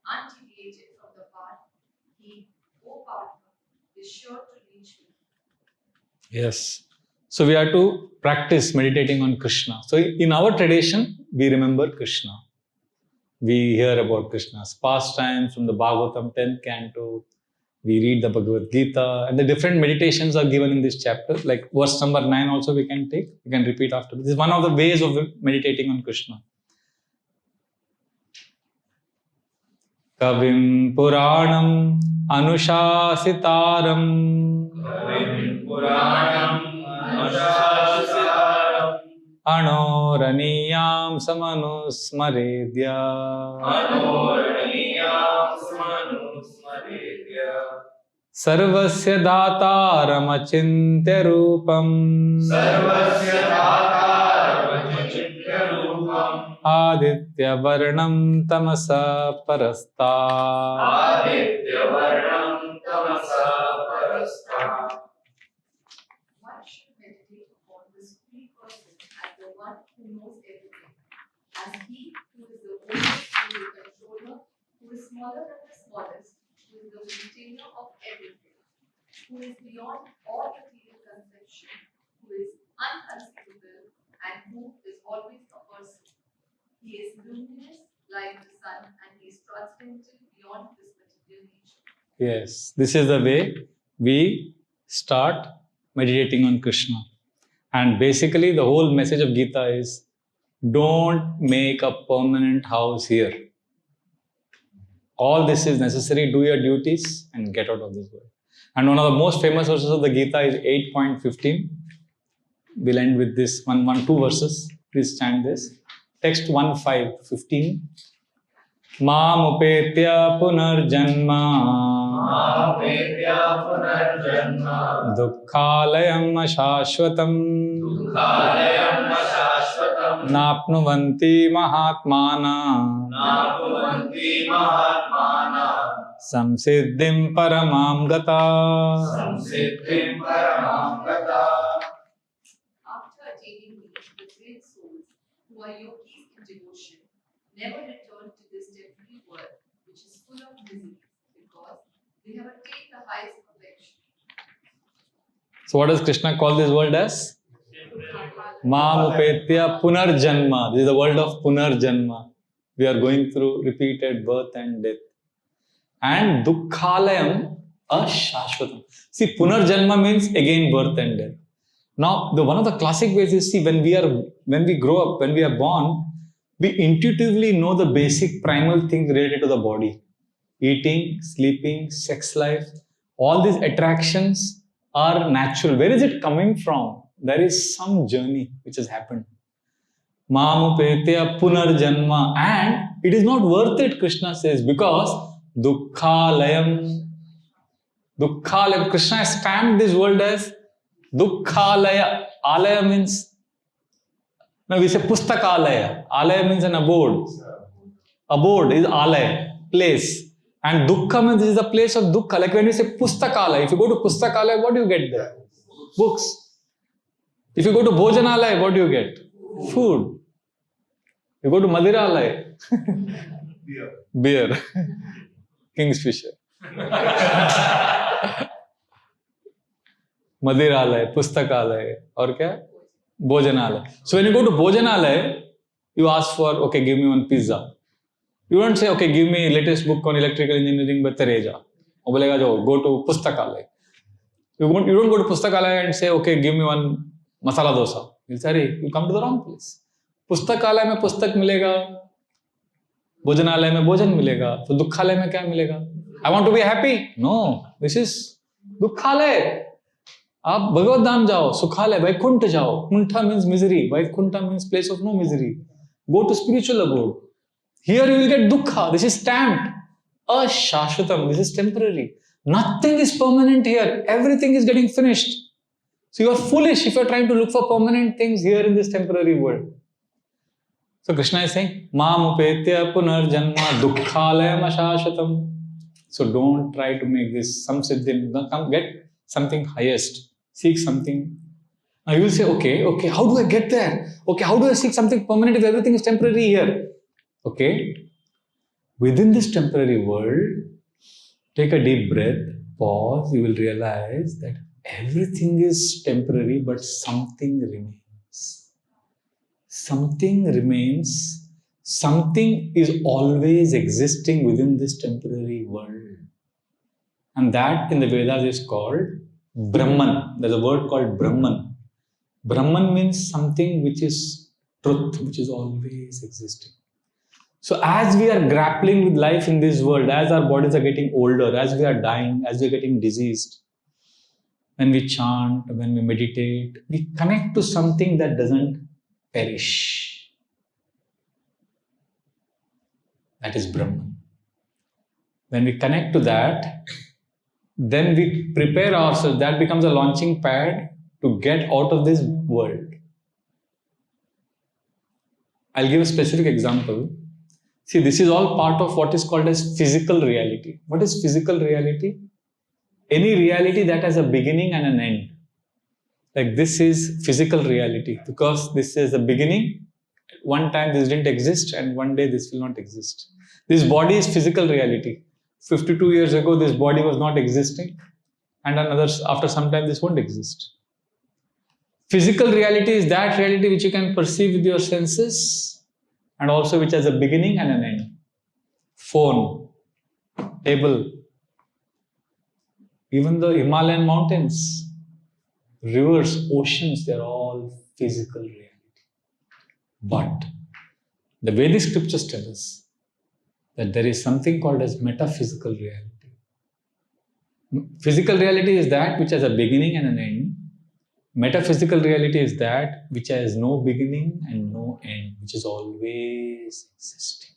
undeviated from the path, he, O Partha, is sure to reach me. Yes. So we are to practice meditating on Krishna. So in our tradition, we remember Krishna. We hear about Krishna's pastimes from the Bhagavatam 10th canto. We read the Bhagavad Gita, and the different meditations are given in this chapter. Like verse number 9 also we can take. We can repeat after. This is one of the ways of meditating on Krishna. Kavim Puranam Anushasitaram Anoraniyam Samanusmaredya Smanutsmaretya. Sarvasya Dhataramachintya Rupam Sarvasya Dhataramachintya Rupam. Aditya Varnam Tamasa Parasta. Aditya Varnam Tamasa Parasta. One should meditate upon this free person as the one who knows everything, as he who is the oldest, who is the controller, who is smaller than the smallest, who is the maintainer of everything, who is beyond all material conception, who is unconceivable, and who is always a person. He is luminous like the sun, and he is transcendental beyond this material nature. Yes, this is the way we start meditating on Krishna. And basically, the whole message of Gita is don't make a permanent house here. All this is necessary. Do your duties and get out of this world. And one of the most famous verses of the Gita is 8.15. We'll end with this two verses. Please chant this. Text 1.5.15. Mam upetya punarjanma Mahapetya Punarjanma. Dukkhalayam ashashvatam Dukhalayam Ashashvatam. Napnuvanti mahatmana Napuvanti Mahatmana. Samsiddhim paramam gata. Samsiddhim Paramam Gata. After attaining these, the great souls who are yogis in devotion never return to this temporary world, which is full of misery, because they have attained the highest perfection. So what does Krishna call this world as? Mam upetya punarjanma. This is the world of punarjanma. We are going through repeated birth and death. And dukkhalayam ashashvatam. See, punarjanma means again birth and death. Now, one of the classic ways is, see, when we grow up, when we are born, we intuitively know the basic primal things related to the body. Eating, sleeping, sex life, all these attractions are natural. Where is it coming from? There is some journey which has happened. Mamupetya punarjanma. And it is not worth it, Krishna says, because dukkhalayam. Dukkhalayam. Krishna has stamped this world as dukkhalaya. Alaya means, now we say pustakalaya. Alaya means an abode. Abode is alaya, place. And dukkha means this is the place of dukkha. Like when we say pustakalaya, if you go to pustakalaya, what do you get there? Books. If you go to bhojanalaya, what do you get? Food. You go to madiralaya. Beer. Kingsfisher. Madiralaya, pustakalaya. Or kya? Bhojanalaya. So when you go to bhojanalaya, you ask for, okay, give me one pizza. You don't say, okay, give me latest book on electrical engineering by Tereja. Or bolega jo, go to pustakalaya. You don't go to pustakalaya and say, okay, give me one masala dosa. You'll say, you come to the wrong place. पुस्तकालय में पुस्तक मिलेगा, भोजनालय में भोजन मिलेगा, तो दुखालय में क्या मिलेगा? I want to be happy. No, this is दुखालय. आप भगवत धाम जाओ, सुखालय, वैकुंठ जाओ. Kuntha means misery. Vaikuntha means place of no misery. Go to spiritual abode. Here you will get dukkha. This is stamped. Ashashvatam. This is temporary. Nothing is permanent here. Everything is getting finished. So you are foolish if you are trying to look for permanent things here in this temporary world. So Krishna is saying, Mam upetya punarjanma dukkhalayam ashashvatam. So don't try to make this some siddhim. Come get something highest. Seek something. Now you will say, okay, how do I get there? Okay, how do I seek something permanent if everything is temporary here? Okay, within this temporary world, take a deep breath, pause, you will realize that everything is temporary, but something remains. Something remains. Something is always existing within this temporary world. And that in the Vedas is called Brahman. There's a word called Brahman. Brahman means something which is truth, which is always existing. So as we are grappling with life in this world, as our bodies are getting older, as we are dying, as we are getting diseased, when we chant, when we meditate, we connect to something that doesn't perish. That is Brahman. When we connect to that, then we prepare ourselves. That becomes a launching pad to get out of this world. I'll give a specific example. See, this is all part of what is called as physical reality. What is physical reality? Any reality that has a beginning and an end. Like this is physical reality because this is the beginning. One time this didn't exist and one day this will not exist. This body is physical reality. 52 years ago, this body was not existing, and after some time this won't exist. Physical reality is that reality which you can perceive with your senses and also which has a beginning and an end. Phone, table, even the Himalayan mountains, rivers, oceans, they're all physical reality. But the Vedic scriptures tell us that there is something called as metaphysical reality. Physical reality is that which has a beginning and an end. Metaphysical reality is that which has no beginning and no end, which is always existing.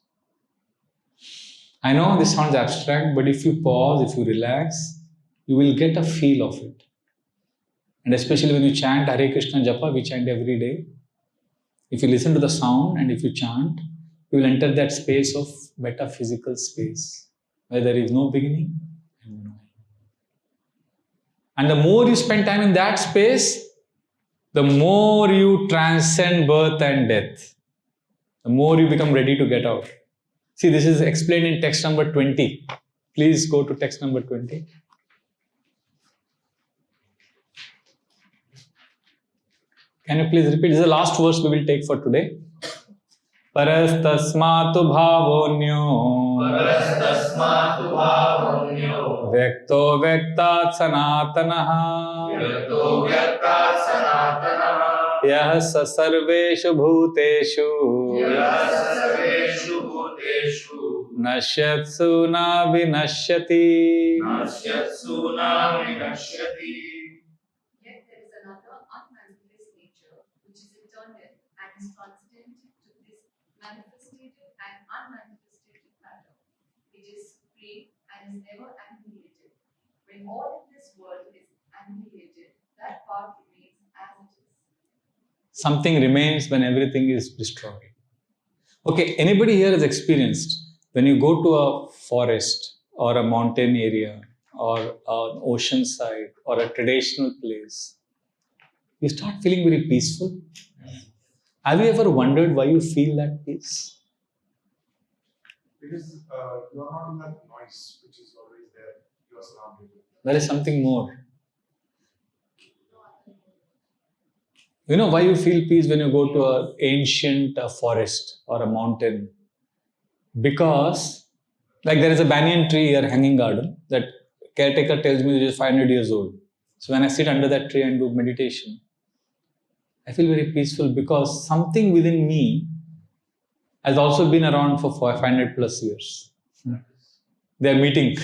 I know this sounds abstract, but if you pause, if you relax, you will get a feel of it. And especially when you chant Hare Krishna Japa, we chant every day. If you listen to the sound and if you chant, you will enter that space of metaphysical space, where there is no beginning and no end. And the more you spend time in that space, the more you transcend birth and death, the more you become ready to get out. See, this is explained in text number 20. Please go to text number 20. Can you please repeat? This is the last verse we will take for today. Parastasmatu bhavonyo Vyakto vyaktat sanatanaha Yah sa sarveshu bhuteshu Nashyatsu na vinashyati. Yet there is another unmanifest nature which is eternal and is transcendent to this manifested and unmanifested matter. It is supreme and is never annihilated. When all in this world is annihilated, that part remains as it is. Something remains when everything is destroyed. Okay, anybody here has experienced when you go to a forest or a mountain area or an ocean side or a traditional place, you start feeling very peaceful. Have you ever wondered why you feel that peace? Because you are not in that noise which is always there. You are surrounded. There is something more. You know why you feel peace when you go to an ancient forest or a mountain? Because, like there is a banyan tree here, hanging garden, that caretaker tells me it is 500 years old. So when I sit under that tree and do meditation, I feel very peaceful because something within me has also been around for 500 plus years. They are meeting.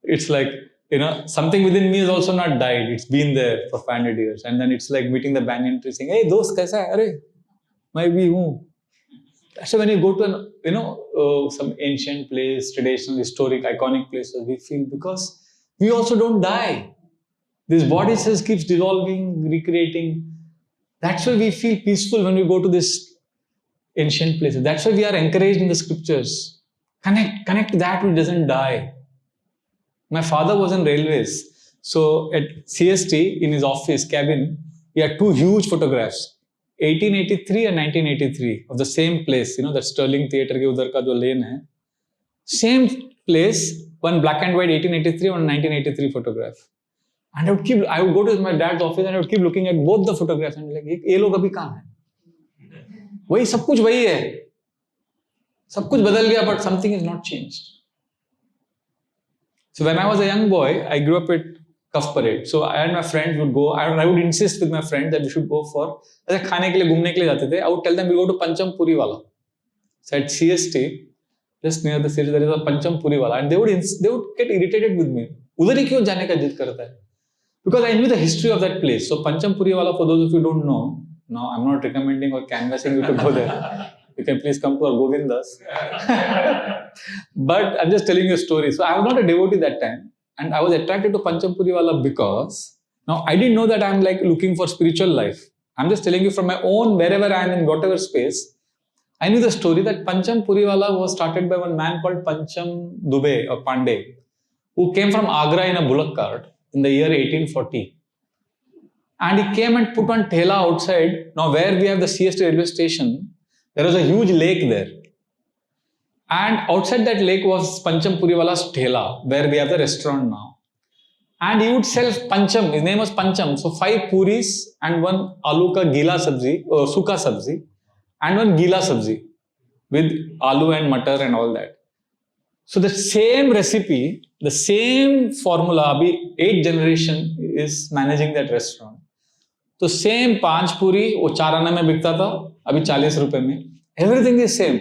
It's like, something within me has also not died. It's been there for 500 years. And then it's like meeting the banyan tree saying, hey, dost, kaisa hai? Arey, main bhi hoon. So when you go to some ancient place, traditional, historic, iconic places, we feel because we also don't die. This body just keeps dissolving, recreating. That's why we feel peaceful when we go to this ancient places. That's why we are encouraged in the scriptures. Connect that which doesn't die. My father was in railways. So at CST, in his office cabin, he had two huge photographs. 1883 and 1983 of the same place, that Sterling Theatre ke udhar ka jo lane hai. Same place, one black and white 1883, one 1983 photograph. And I would go to my dad's office and I would keep looking at both the photographs and be like, ye log abhi kahan hai? Wahi sab kuch wahi hai. Sab kuch badal gaya, but something is not changed. So when I was a young boy, I grew up at Cuff Parade. So I and my friends would go, I would insist with my friends that we should go for, ऐसे खाने के लिए घूमने के लिए जाते थे. I would tell them we go to Pancham Puri Wala. So at CST, just near the city, there is a Pancham Puri Wala, and they would get irritated with me. उधर ही क्यों जाने का जिद करता है? Because I knew the history of that place. So Pancham Puri Wala, for those of you who don't know, now I'm not recommending or canvassing you to go there. You can please come to our Govindas. But I'm just telling you a story. So I was not a devotee that time. And I was attracted to Pancham Puriwala because now I didn't know that I'm like looking for spiritual life. I'm just telling you from my own, wherever I am in whatever space. I knew the story that Pancham Puriwala was started by one man called Pancham Dubey or Pandey, who came from Agra in a bullock cart in the year 1840. And he came and put on thela outside. Now where we have the CST railway station, there was a huge lake there. And outside that lake was Pancham Puriwala's thela, where we have the restaurant now. And he would sell Pancham, his name was Pancham. So 5 puris and 1 aloo ka gila sabzi, or suka sabzi, and 1 gila sabzi with aloo and matar and all that. So the same recipe, the same formula, abhi 8th generation is managing that restaurant. So same 5 puri, वो 4 आना में बिकता था, अभी 40 रुपए में. Everything is same.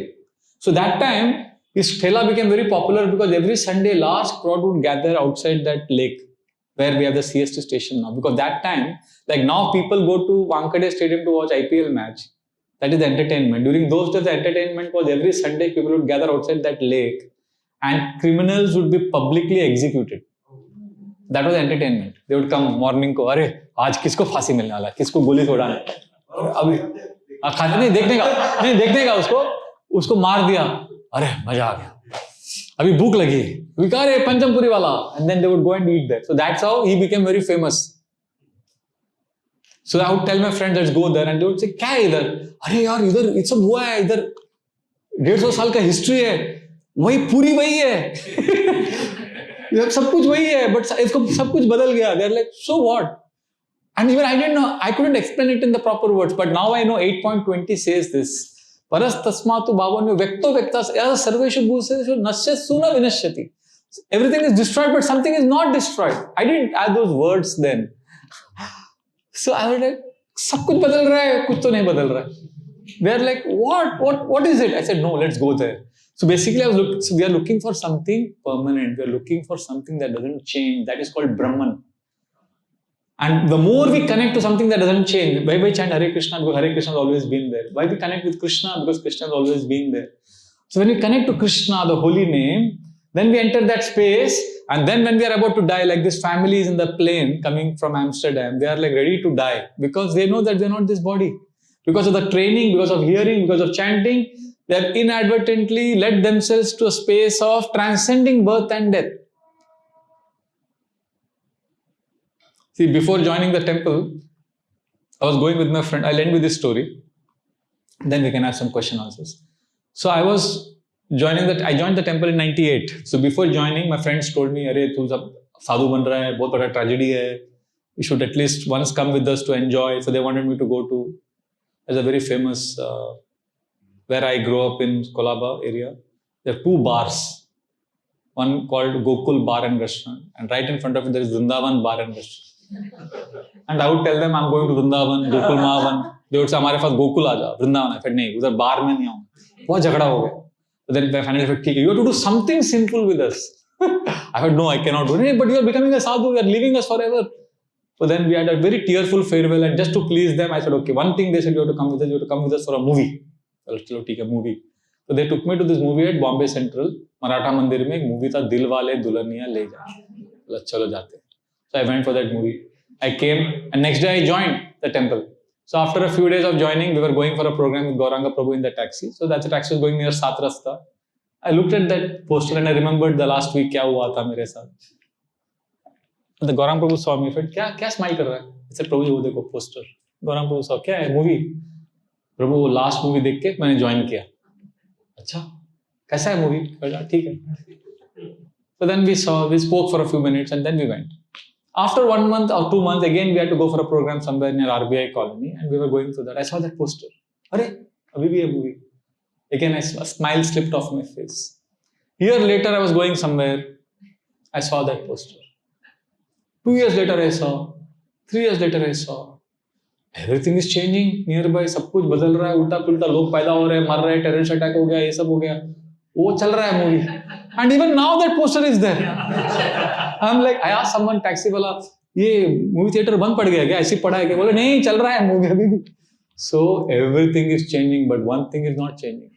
So that time, his thela became very popular because every Sunday, large crowd would gather outside that lake where we have the CST station now. Because that time, like now people go to Wankhede Stadium to watch IPL match. That is the entertainment. During those days, the entertainment was every Sunday people would gather outside that lake and criminals would be publicly executed. That was entertainment. They would come morning को, अरे आज किसको फांसी मिलने वाला है, किसको गोली तोड़ाना है, अभी खाने नहीं देखने का उसको मार दिया, अरे मजा आ गया, अभी भूख लगी, we कहा रे पंचम पुरी वाला, and then they would go and eat there. So that's how he became very famous. So I would tell my friends, let's go there, and they would say, क्या है इधर? अरे यार इधर ये सब हुआ है, इधर 150 साल का हिस्ट्री है, वही पूरी वही है. सब कुछ वही है, but इसको सब कुछ बदल गया. They're like, so what? And even I didn't know, I couldn't explain it in the proper words, but now I know 8.20 says this. Paras tasmatu bhavanyo vekto vektas sarveshu bhuseshu nasyasuna vinashyati. Everything is destroyed, but something is not destroyed. I didn't add those words then. So I was like, सब कुछ बदल रहा है, कुछ तो नहीं बदल रहा है. They're like, what is it? I said, no, let's go there. So basically, we are looking for something permanent. We are looking for something that doesn't change. That is called Brahman. And the more we connect to something that doesn't change, why we chant Hare Krishna? Because Hare Krishna has always been there. Why we connect with Krishna? Because Krishna has always been there. So when we connect to Krishna, the holy name, then we enter that space. And then when we are about to die, like this family is in the plane coming from Amsterdam, they are like ready to die because they know that they are not this body. Because of the training, because of hearing, because of chanting, they have inadvertently led themselves to a space of transcending birth and death. See, before joining the temple, I was going with my friend. I'll end with this story. Then we can have some question answers. So I joined the temple in 98. So before joining, my friends told me, "Arey, tu sadhu ban raha hai, bahut bada tragedy hai. You should at least once come with us to enjoy." So they wanted me to go to, there's a very famous, where I grew up in Kolaba area. There are 2 bars. One called Gokul Bar and Restaurant. And right in front of it, there is Vrindavan Bar and Restaurant. And I would tell them, I'm going to Vrindavan, Gokul Mahavan. They would say, हमारे पास गोकुल आ जा, Vrindavan. I said, नहीं, उधर बार में नहीं आऊँ. बहुत झगड़ा हो गया. So then I finally said, ठीक है, you have to do something simple with us. I said, no, I cannot do it. But you are becoming a sadhu, you are leaving us forever. So then we had a very tearful farewell, and just to please them, I said, okay, one thing they said, you have to come with us, you have to come with us for a movie. चलो ठीक है, movie. So they took me to this movie at Bombay Central, Maratha Mandir में एक movie था, दिल वाले दुल्हनिया ले जा. चलो जाते. So I went for that movie. I came, and next day I joined the temple. So after a few days of joining, we were going for a program with Gauranga Prabhu in the taxi. So that taxi was going near Sat Rasta. I looked at that poster and I remembered the last week क्या हुआ था मेरे साथ. The Gauranga Prabhu saw me. Said, क्या smile कर रहा है? I said, प्रभु जी वो देखो poster. Gauranga Prabhu saw, क्या है movie? प्रभु वो last movie देख के मैंने join किया. अच्छा, कैसा है movie? ठीक है. So then we spoke for a few minutes and then we went. After 1 month or 2 months, again we had to go for a program somewhere near RBI colony, and we were going through that. I saw that poster. अरे, अभी भी है movie. Again, a smile slipped off my face. A year later, I was going somewhere. I saw that poster. 2 years later, I saw. 3 years later, I saw. Everything is changing nearby. सब कुछ बदल रहा है, उल्टा पुल्टा लोग पैदा हो रहे हैं, मर रहे हैं, terrorist attack हो गया, ये सब हो गया. वो चल रहा है movie. And even now that poster is there. I'm like, I asked someone, taxi वाला, ये movie theater बंद पड़ गया क्या? ऐसी पड़ा है क्या? बोले नहीं, चल रहा है movie अभी भी. So everything is changing, but one thing is not changing.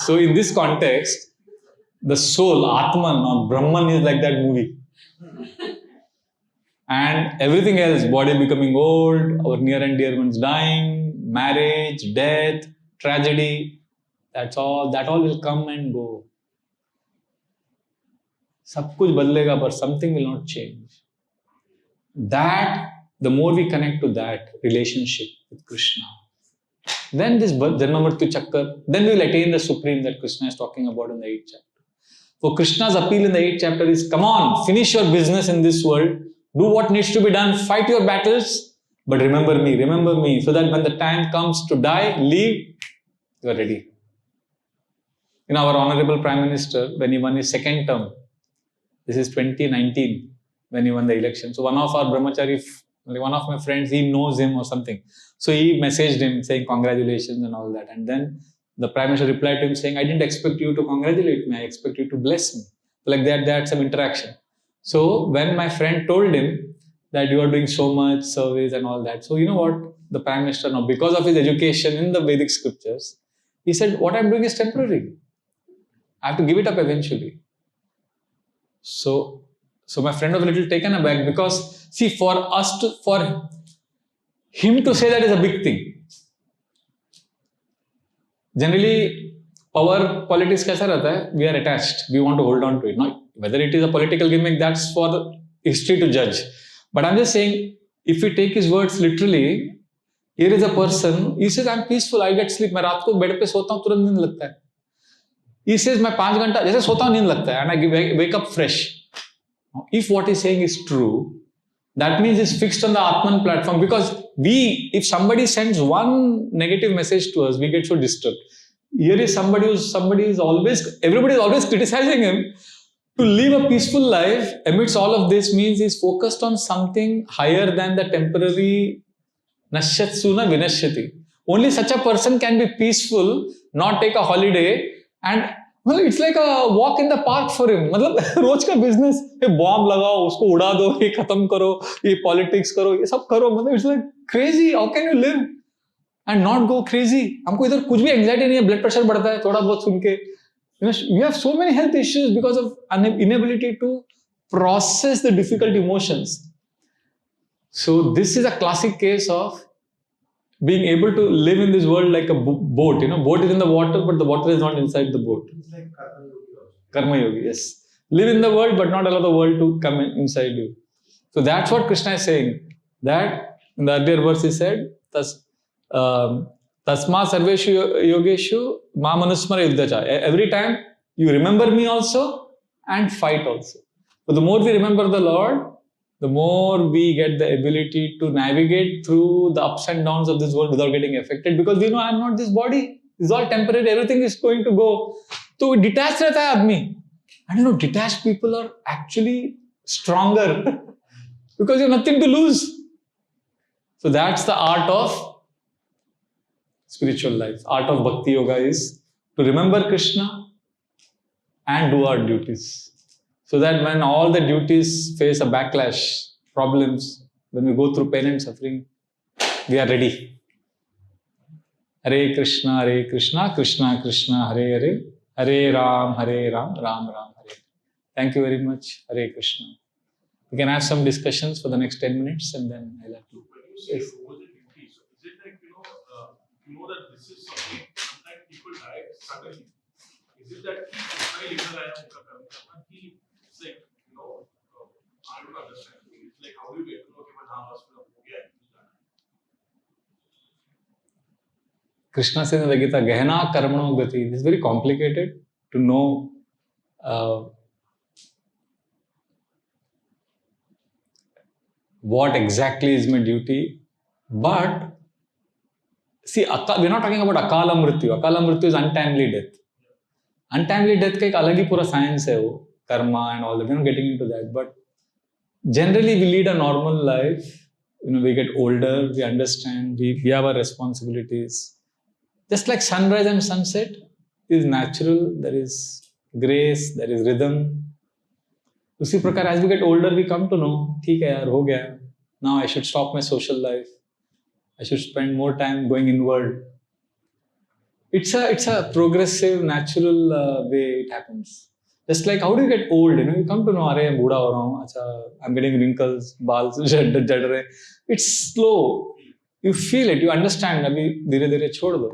So in this context, the soul, Atman or Brahman is like that movie. And everything else, body becoming old, our near and dear ones dying, marriage, death, tragedy, that all will come and go. सब कुछ बदलेगा, but something will not change. That, the more we connect to that relationship with Krishna, then this Janma Mrityu Chakkar, then we will attain the supreme that Krishna is talking about in the 8th chapter. For Krishna's appeal in the 8th chapter is, come on, finish your business in this world, do what needs to be done, fight your battles, but remember me, so that when the time comes to die, leave, you are ready. Our Honorable Prime Minister, when he won his second term, this is 2019, when he won the election. So one of our brahmachari, one of my friends, he knows him or something. So he messaged him saying congratulations and all that. And then the Prime Minister replied to him saying, I didn't expect you to congratulate me. I expect you to bless me. Like that, they had some interaction. So when my friend told him that you are doing so much service and all that. So you know what? The Prime Minister now, because of his education in the Vedic scriptures, he said, what I'm doing is temporary. I have to give it up eventually. So my friend was a little taken aback because, see, for him to say that is a big thing. Generally, power politics kaisa rehta hai? We are attached. We want to hold on to it. No, whether it is a political gimmick, that's for the history to judge. But I'm just saying, if we take his words literally, here is a person, he says, I'm peaceful, I get sleep. मैं रात को bed पे सोता हूँ, तुरंत नींद लगता है. He says, मैं 5 घंटा जैसे सोता हूँ नींद लगता है, and I wake up fresh. If what he's saying is true, that means it's fixed on the Atman platform, because if somebody sends one negative message to us, we get so disturbed. Here is everybody is always criticizing him. To live a peaceful life amidst all of this means he's focused on something higher than the temporary nashatsuna vinashyati. Only such a person can be peaceful, not take a holiday, and well, it's like a walk in the park for him. मतलब रोज का business, ये bomb लगाओ, उसको उड़ा दो, ये खत्म करो, ये politics करो, ये सब करो. मतलब it's like crazy. How can you live and not go crazy? हमको इधर कुछ भी anxiety नहीं है, blood pressure बढ़ता है थोड़ा बहुत सुन के. You have so many health issues because of inability to process the difficult emotions. So this is a classic case of being able to live in this world like a boat. Boat is in the water, but the water is not inside the boat. It's like Karma Yogi also. Karma Yogi, yes. Live in the world, but not allow the world to come inside you. So that's what Krishna is saying. That in the earlier verse he said, Tasma sarveshu yogeshu ma manusmara yuddhacha. Every time you remember me also and fight also. But the more we remember the Lord, the more we get the ability to navigate through the ups and downs of this world without getting affected, because we know I'm not this body. It's all temporary. Everything is going to go. So detached rehta hai aadmi. And detached people are actually stronger because you have nothing to lose. So that's the art of spiritual life. Art of Bhakti Yoga is to remember Krishna and do our duties. So that when all the duties face a backlash, problems, when we go through pain and suffering, we are ready. Hare Krishna, Krishna Krishna, Hare Hare, Hare Ram, Ram Ram, Hare. Thank you very much. Hare Krishna. We can have some discussions for the next 10 minutes and then I'll have to. When you say over the duty, so is it like, you know that this is something that people die suddenly? Is it that it's like, I don't understand. It's like, how do you get to know given how much of Krishna says in the Gita, Gehana Karmano Gati. This is very complicated to know what exactly is my duty. But see, we're not talking about Akala Mrityu. Akala Mrityu is untimely death. Untimely death का एक अलग ही पूरा science है वो, karma and all that. We're not getting into that. But generally, we lead a normal life. We get older, we understand, we have our responsibilities. Just like sunrise and sunset is natural, there is grace, there is rhythm. उसी प्रकार as we get older, we come to know, ठीक है यार, हो गया. Now I should stop my social life. I should spend more time going inward. It's a progressive, natural way it happens. Just like how do you get old? You come to know, "Arey, booda ho raha hu. Acha, I'm getting wrinkles, bals, jad rahe." It's slow. You feel it. You understand. Abhi dheere dheere chhod do.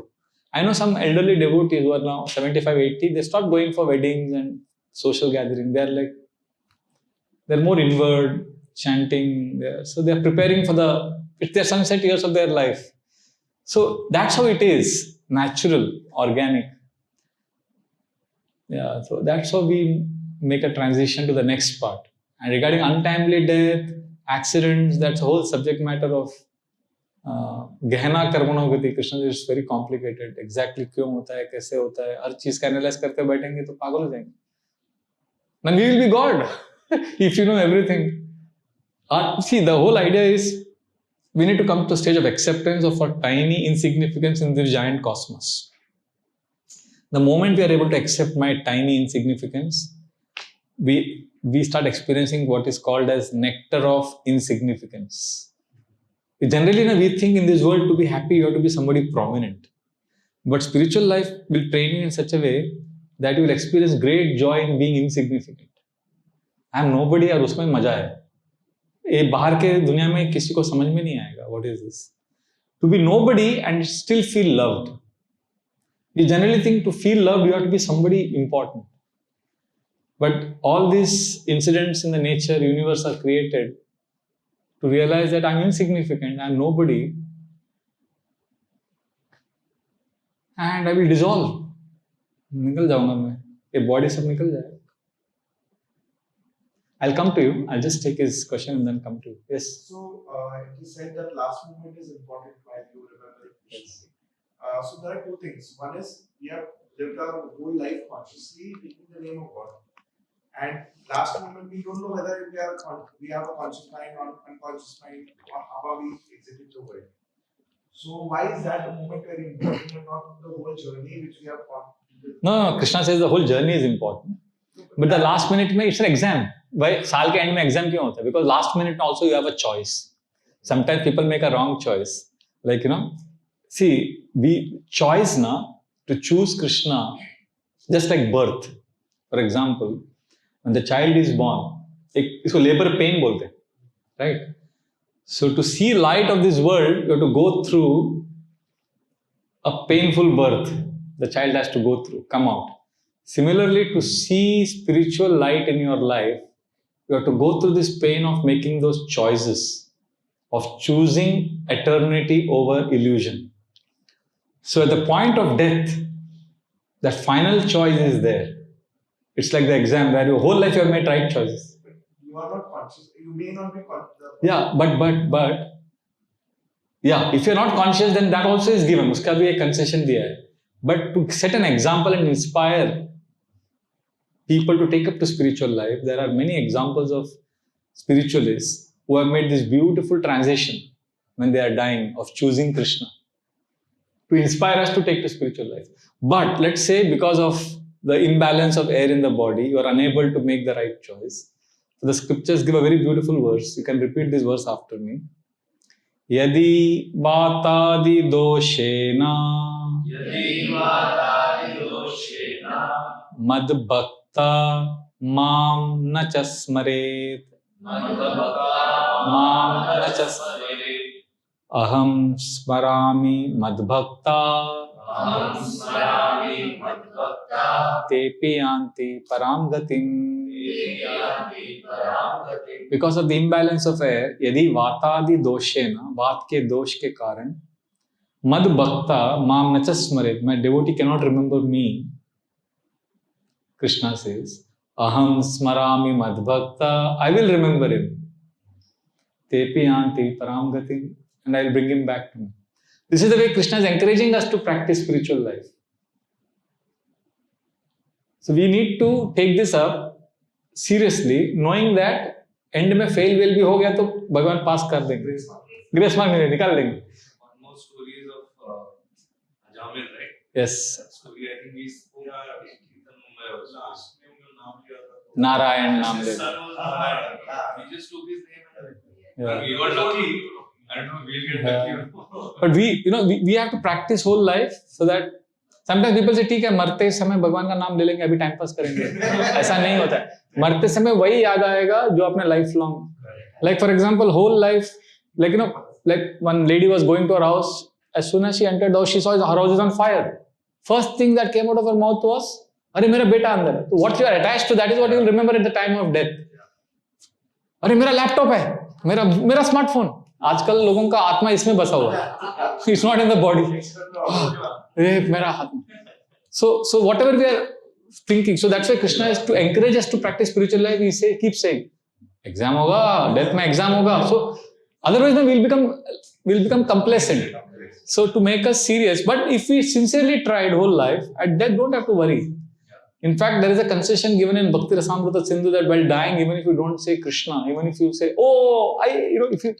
I know some elderly devotees who are now 75, 80. They stop going for weddings and social gatherings. They're more inward, chanting. So they're preparing for it's their sunset years of their life. So that's how it is, natural, organic. Yeah, so that's how we make a transition to the next part. And regarding untimely death, accidents, that's a whole subject matter of गहना कर्मणोगति. Krishna is very complicated. Exactly क्यों होता है, कैसे होता है, हर चीज का एनालाइज करते बैठेंगे तो पागल हो जाएंगे. Then we will be God if you know everything. See, the whole idea is we need to come to a stage of acceptance of our tiny insignificance in this giant cosmos. The moment we are able to accept my tiny insignificance, we start experiencing what is called as nectar of insignificance. Generally, we think in this world to be happy, you have to be somebody prominent. But spiritual life will train you in such a way that you will experience great joy in being insignificant. I am nobody और उसमें मजा है. ये बाहर के दुनिया में किसी को समझ में नहीं आएगा. What is this? To be nobody and still feel loved. We generally think to feel loved, you have to be somebody important. But all these incidents in the nature, universe are created to realize that I'm insignificant, I'm nobody, and I will dissolve. निकल जाऊंगा मैं. ये body सब निकल जाएगा. I'll come to you. I'll just take his question and then come to you. Yes. So he said that last moment is important while you remember. Yes. So there are two things. One is we have lived our whole life consciously taking the name of God, and last moment we don't know whether we have a conscious mind or unconscious mind or how we exited the world. So why is that the moment very important and not the whole journey which we have gone? No, Krishna says the whole journey is important. But the last minute में it's an exam. Why साल के end में exam क्यों होता है? Because last minute also you have a choice. Sometimes people make a wrong choice. Like see, we choice to choose Krishna, just like birth. For example, when the child is born, इसको labor pain बोलते हैं, right? So to see light of this world, you have to go through a painful birth. The child has to go through, come out. Similarly, to see spiritual light in your life, you have to go through this pain of making those choices, of choosing eternity over illusion. So at the point of death, that final choice is there. It's like the exam where your whole life you have made right choices. But you are not conscious. You may not be conscious. Yeah, but yeah, if you're not conscious, then that also is given. उसका भी एक concession दिया है. But to set an example and inspire people to take up to spiritual life, there are many examples of spiritualists who have made this beautiful transition when they are dying of choosing Krishna to inspire us to take to spiritual life. But let's say because of the imbalance of air in the body, you are unable to make the right choice. So the scriptures give a very beautiful verse. You can repeat this verse after me. Yadi vatadi doshena mad bhakta mam na chasmaret aham smarami mad bhakta tepi yanti param gatim. Because of the imbalance of air, यदि वातादि दोषेना, वात के दोष के कारण, मद भक्ता माम न च स्मरेत, my devotee cannot remember me, Krishna says, aham smarami mad bhakta, I will remember him. Tepi yanti param gatim, and I will bring him back to me. This is the way Krishna is encouraging us to practice spiritual life. So we need to take this up seriously, knowing that end में fail will भी हो गया तो भगवान पास कर देंगे. Grace mark नहीं निकाल देंगे. One more stories of Ajamil, right? Yes. That story I think is Narayan नाम His ले. son was Narayan. He just took his name and Yeah. We got lucky. I don't know, we'll get lucky or not. But we have to practice whole life so that sometimes people say, ठीक है मरते समय भगवान का नाम ले लेंगे अभी टाइम पास करेंगे ऐसा नहीं होता है मरते समय वही याद आएगा जो आपने life long like for example whole life like like one lady was going to her house as soon as she entered the house she saw her house is on fire first thing that came out of her mouth was अरे मेरा बेटा अंदर है what you are attached to that is what you will remember at the time of death अरे मेरा laptop है मेरा smartphone आजकल लोगों का आत्मा इसमें बसा हुआ है it's not in the body मेरा हाथ so whatever we are thinking so that's why Krishna is to encourage us to practice spiritual life he keeps saying exam hoga death mein exam hoga so otherwise then we'll become complacent so to make us serious but if we sincerely tried whole life at death don't have to worry in fact there is a concession given in Bhakti Rasamrita Sindhu that while dying even if you don't say Krishna even if you say if you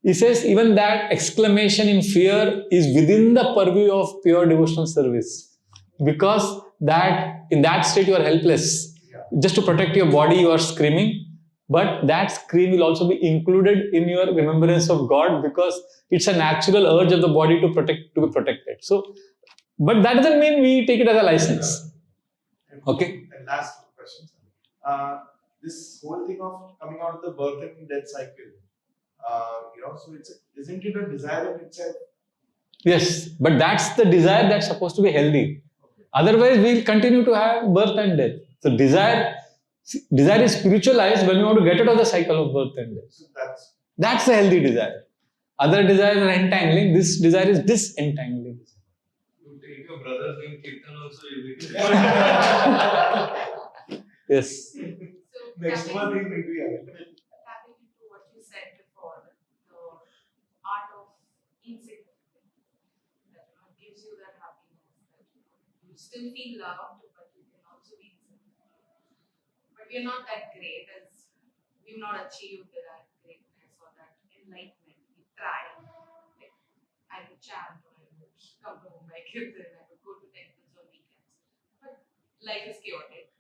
he says even that exclamation in fear is within the purview of pure devotional service because that in that state you are helpless just to protect your body you are screaming but that scream will also be included in your remembrance of God because it's a natural urge of the body to be protected so but that doesn't mean we take it as a license okay and last question this whole thing of coming out of the birth and death cycle so isn't it a desire in itself? Yes, but that's the desire that's supposed to be healthy. Otherwise, we'll continue to have birth and death. So desire is spiritualized when we want to get out of the cycle of birth and death. So that's a healthy desire. Other desires are entangling. This desire is disentangling. You take your brother's name Kirtan also, you'll be Yes. So next one is maybe tapping into what you said before, the art of insignificance that gives you that happiness that you still feel loved, but you can also be insignificant. But we are not that great as we've not achieved that greatness or that enlightenment. We try. Like, I would chant or I would come to Mumbai, Kirtan, I would go to temples on weekends. But life is chaotic.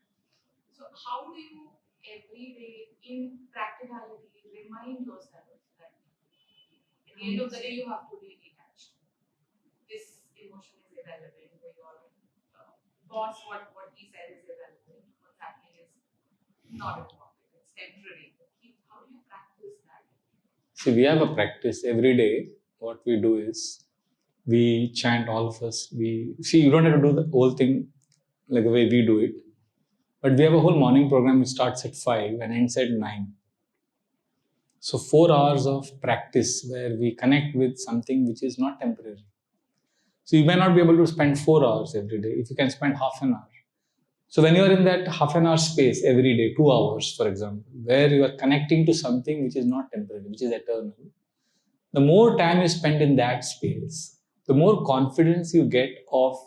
So how do you every day in practicality remind yourself that at the end of the day you have to be detached. This emotion is irrelevant. Your boss, what he said is irrelevant. What's happening is not important. It's temporary. How do you practice that? See, we have a practice every day. What we do is we chant all of us. You don't have to do the whole thing like the way we do it. But we have a whole morning program which starts at 5 and ends at 9. So 4 hours of practice where we connect with something which is not temporary. So you may not be able to spend 4 hours every day if you can spend half an hour. So when you are in that half an hour space every day, 2 hours for example, where you are connecting to something which is not temporary, which is eternal, the more time you spend in that space, the more confidence you get of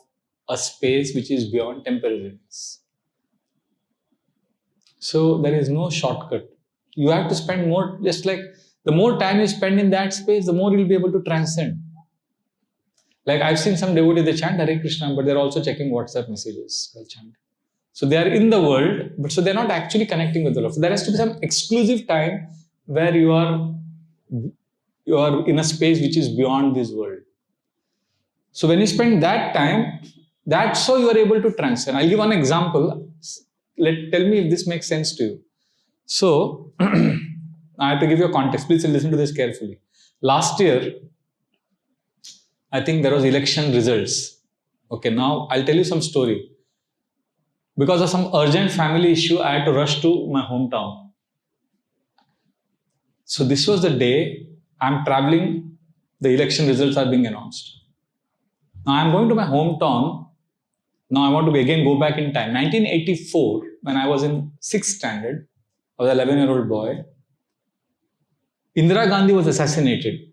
a space which is beyond temporariness. So there is no shortcut. You have to spend more, just like the more time you spend in that space, the more you'll be able to transcend. Like I've seen some devotees, they chant Hare Krishna, but they're also checking WhatsApp messages while chanting. So they are in the world, but so they're not actually connecting with the Lord. So there has to be some exclusive time where you are in a space which is beyond this world. So when you spend that time, that's how you are able to transcend. I'll give one example. Tell me if this makes sense to you. So, I have to give you a context. Please listen to this carefully. Last year, I think there was election results. Okay, now I'll tell you some story. Because of some urgent family issue, I had to rush to my hometown. So this was the day I'm traveling, the election results are being announced. Now I'm going to my hometown. Now I want to again go back in time. 1984, when I was in 6th standard, I was an 11-year-old boy. Indira Gandhi was assassinated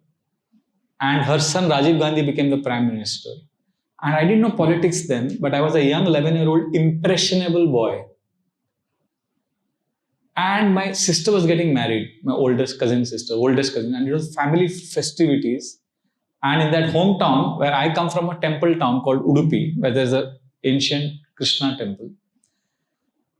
and her son Rajiv Gandhi became the Prime Minister. And I didn't know politics then, but I was a young 11-year-old impressionable boy. And my sister was getting married, my oldest cousin, and it was family festivities. And in that hometown, where I come from, a temple town called Udupi, where there's an ancient Krishna temple.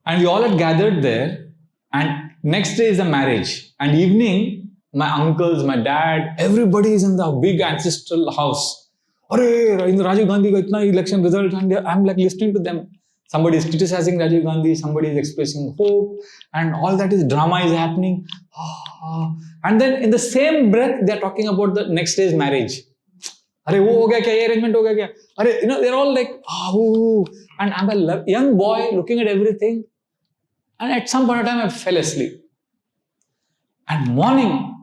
And we all had gathered there, and next day is the marriage. And evening, my uncles, my dad, everybody is in the big ancestral house. Arey, in the Rajiv Gandhi ka itna election result, and I'm like listening to them. Somebody is criticizing Rajiv Gandhi, somebody is expressing hope, and all that is drama is happening. And then in the same breath, they're talking about the next day's marriage. Arey, wo ho gaya kya? Ye arrangement ho gaya kya? Arey, they're all like, and I'm a young boy looking at everything. And at some point of time, I fell asleep. And morning,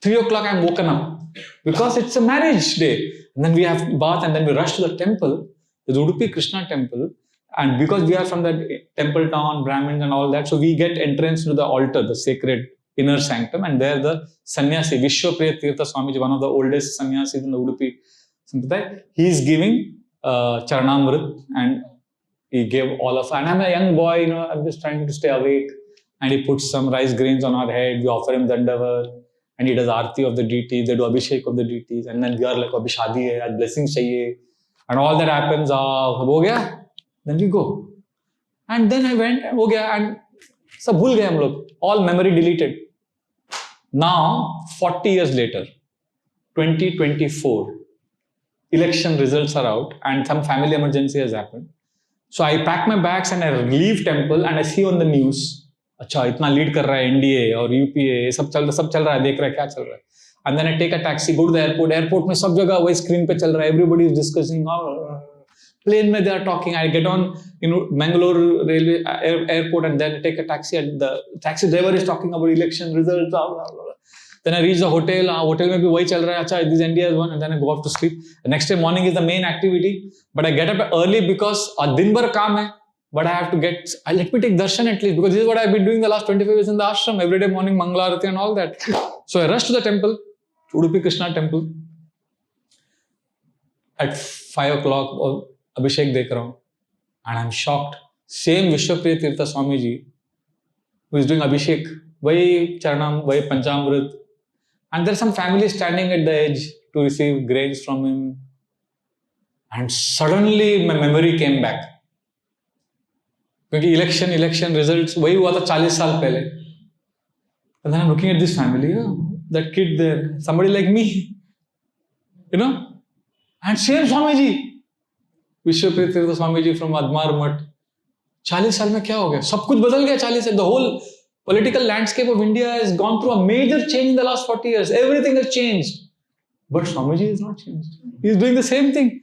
3 o'clock, I'm woken up because it's a marriage day. And then we have bath, and then we rush to the temple, the Udupi Krishna temple. And because we are from that temple town, Brahmins and all that, so we get entrance to the altar, the sacred inner sanctum. And there the sannyasi, Vishwapriya Tirtha Swamiji, one of the oldest sannyasis in the Udupi Sampradaya, he is giving Charanamrit, and he gave all of, and I'm a young boy, I'm just trying to stay awake. And he puts some rice grains on our head, we offer him dandavar, and he does arti of the deities, they do abhishek of the deities, and then we are like, abhi shadi hai, aaj blessings chahiye, and all that happens, ho gaya, then we go. And then I went, ho gaya, and sab bhul gaye hum log, all memory deleted. Now, 40 years later, 2024, election results are out, and some family emergency has happened. So I pack my bags and I leave temple, and I see on the news, अच्छा इतना lead कर रहा है NDA और UPA सब चल रहा है देख रहा है क्या चल रहा है and then I take a taxi go to the airport में सब जगह वही स्क्रीन पे चल रहा है everybody is discussing plane में they are talking I get on Mangalore railway airport and then I take a taxi and the taxi driver is talking about election results then I reach the hotel hotel में भी वही चल रहा है अच्छा this India has won and then I go off to sleep the next day morning is the main activity but I get up early because दिन भर काम है. But I have to let me take darshan at least because this is what I've been doing the last 25 years in the ashram. Every day morning, Mangala Arati and all that. So I rush to the temple, Udupi Krishna temple. At 5 o'clock, Abhishek dekh raha hu. And I'm shocked. Same Vishwapriya Tirtha Swamiji who is doing Abhishek. Vahi Charanam, vahi Panchamrit. And there's some family standing at the edge to receive grains from him. And suddenly my memory came back. क्योंकि election results वही हुआ था 40 साल पहले. And then I'm looking at this family, that kid there, somebody like me, and same Swamiji, Vishwapriya Tirtha Swamiji from Admar Mutt. 40 साल में क्या हो गया? सब कुछ बदल गया 40 से. The whole political landscape of India has gone through a major change in the last 40 years. Everything has changed. But Swamiji has not changed. He is doing the same thing.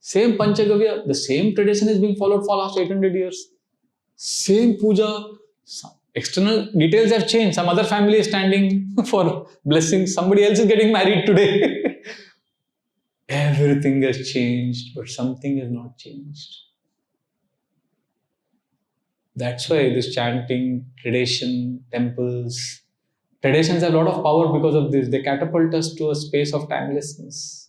Same Panchagavya, the same tradition is being followed for the last 800 years. Same puja, external details have changed. Some other family is standing for blessings. Somebody else is getting married today. Everything has changed, but something has not changed. That's why this chanting, tradition, temples, traditions have a lot of power because of this. They catapult us to a space of timelessness.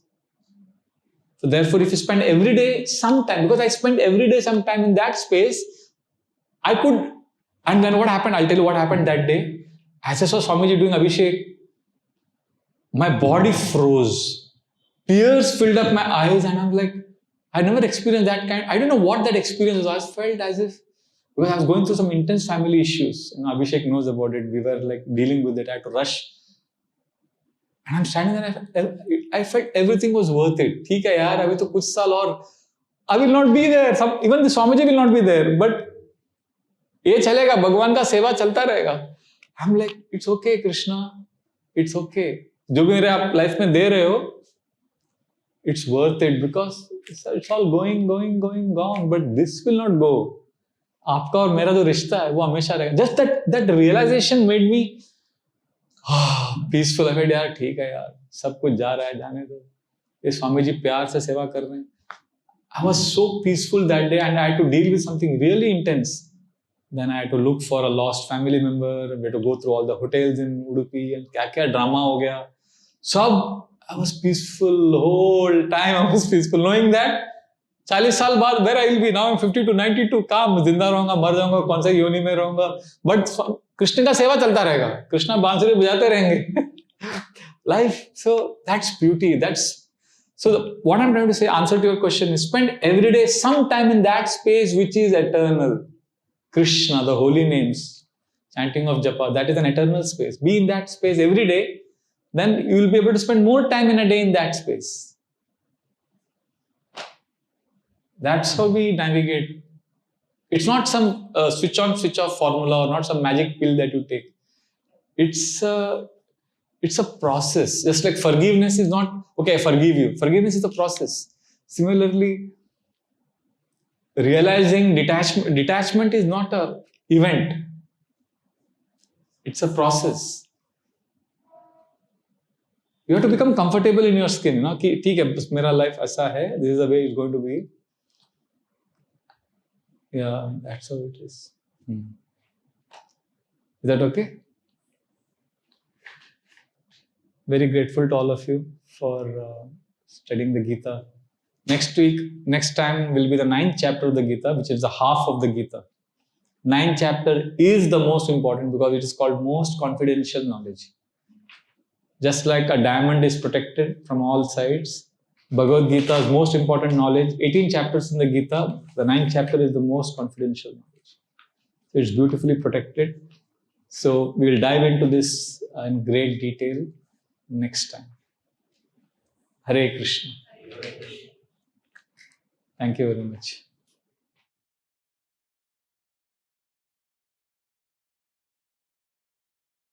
So therefore, if you spend every day some time, because I spent every day some time in that space, I could, and then what happened, I'll tell you what happened that day. As I saw Swamiji doing Abhishek, my body froze. Tears filled up my eyes and I'm like, I never experienced that kind. I don't know what that experience was. I felt as if, because I was going through some intense family issues. Abhishek knows about it. We were like dealing with it. I had to rush. And I'm standing there, I felt everything was worth it. ठीक है यार, अभी तो कुछ साल और, I will not be there. Even the Swamiji will not be there. But ये चलेगा, भगवान का सेवा चलता रहेगा. I'm like, it's okay, Krishna. It's okay. जो भी मेरे आप लाइफ में दे रहे हो, it's worth it because it's all going, gone. But this will not go. आपका और मेरा जो रिश्ता है, वो हमेशा रहेगा. Just that realization made me peaceful. I said, यार ठीक है यार, सब कुछ जा रहा है, जाने दो. ये स्वामी जी प्यार से सेवा कर रहे हैं. I was so peaceful that day and I had to deal with something really intense. Then I had to look for a lost family member. We had to go through all the hotels in Udupi and क्या drama हो गया. So I was peaceful the whole time. I was peaceful knowing that 40 साल बाद where I will be now. I'm 50 to 92. काम जिंदा रहूँगा, मर जाऊँगा, कौन सा योनि में रहूँगा. But कृष्ण का सेवा चलता रहेगा. कृष्णा बांसुरी बजाते रहेंगे. Life. So that's beauty. So what I'm trying to say, answer to your question is spend every day some time in that space which is eternal. Krishna, the holy names, chanting of japa, that is an eternal space. Be in that space every day then you will be able to spend more time in a day in that space. That's how we navigate. It's not some switch on, switch off formula or not some magic pill that you take. It's a process. Just like forgiveness is not, okay, I forgive you. Forgiveness is a process. Similarly, realizing detachment is not an event. It's a process. You have to become comfortable in your skin. कि ठीक है, बस मेरा life ऐसा है. This is the way it's going to be. Yeah, that's how it is. Is that okay? Very grateful to all of you for studying the Gita. Next time will be the 9th chapter of the Gita, which is the half of the Gita. 9th chapter is the most important because it is called most confidential knowledge. Just like a diamond is protected from all sides, Bhagavad Gita's most important knowledge, 18 chapters in the Gita, the 9th chapter is the most confidential knowledge. So it's beautifully protected. So we'll dive into this in great detail next time. Hare Krishna. Thank you very much.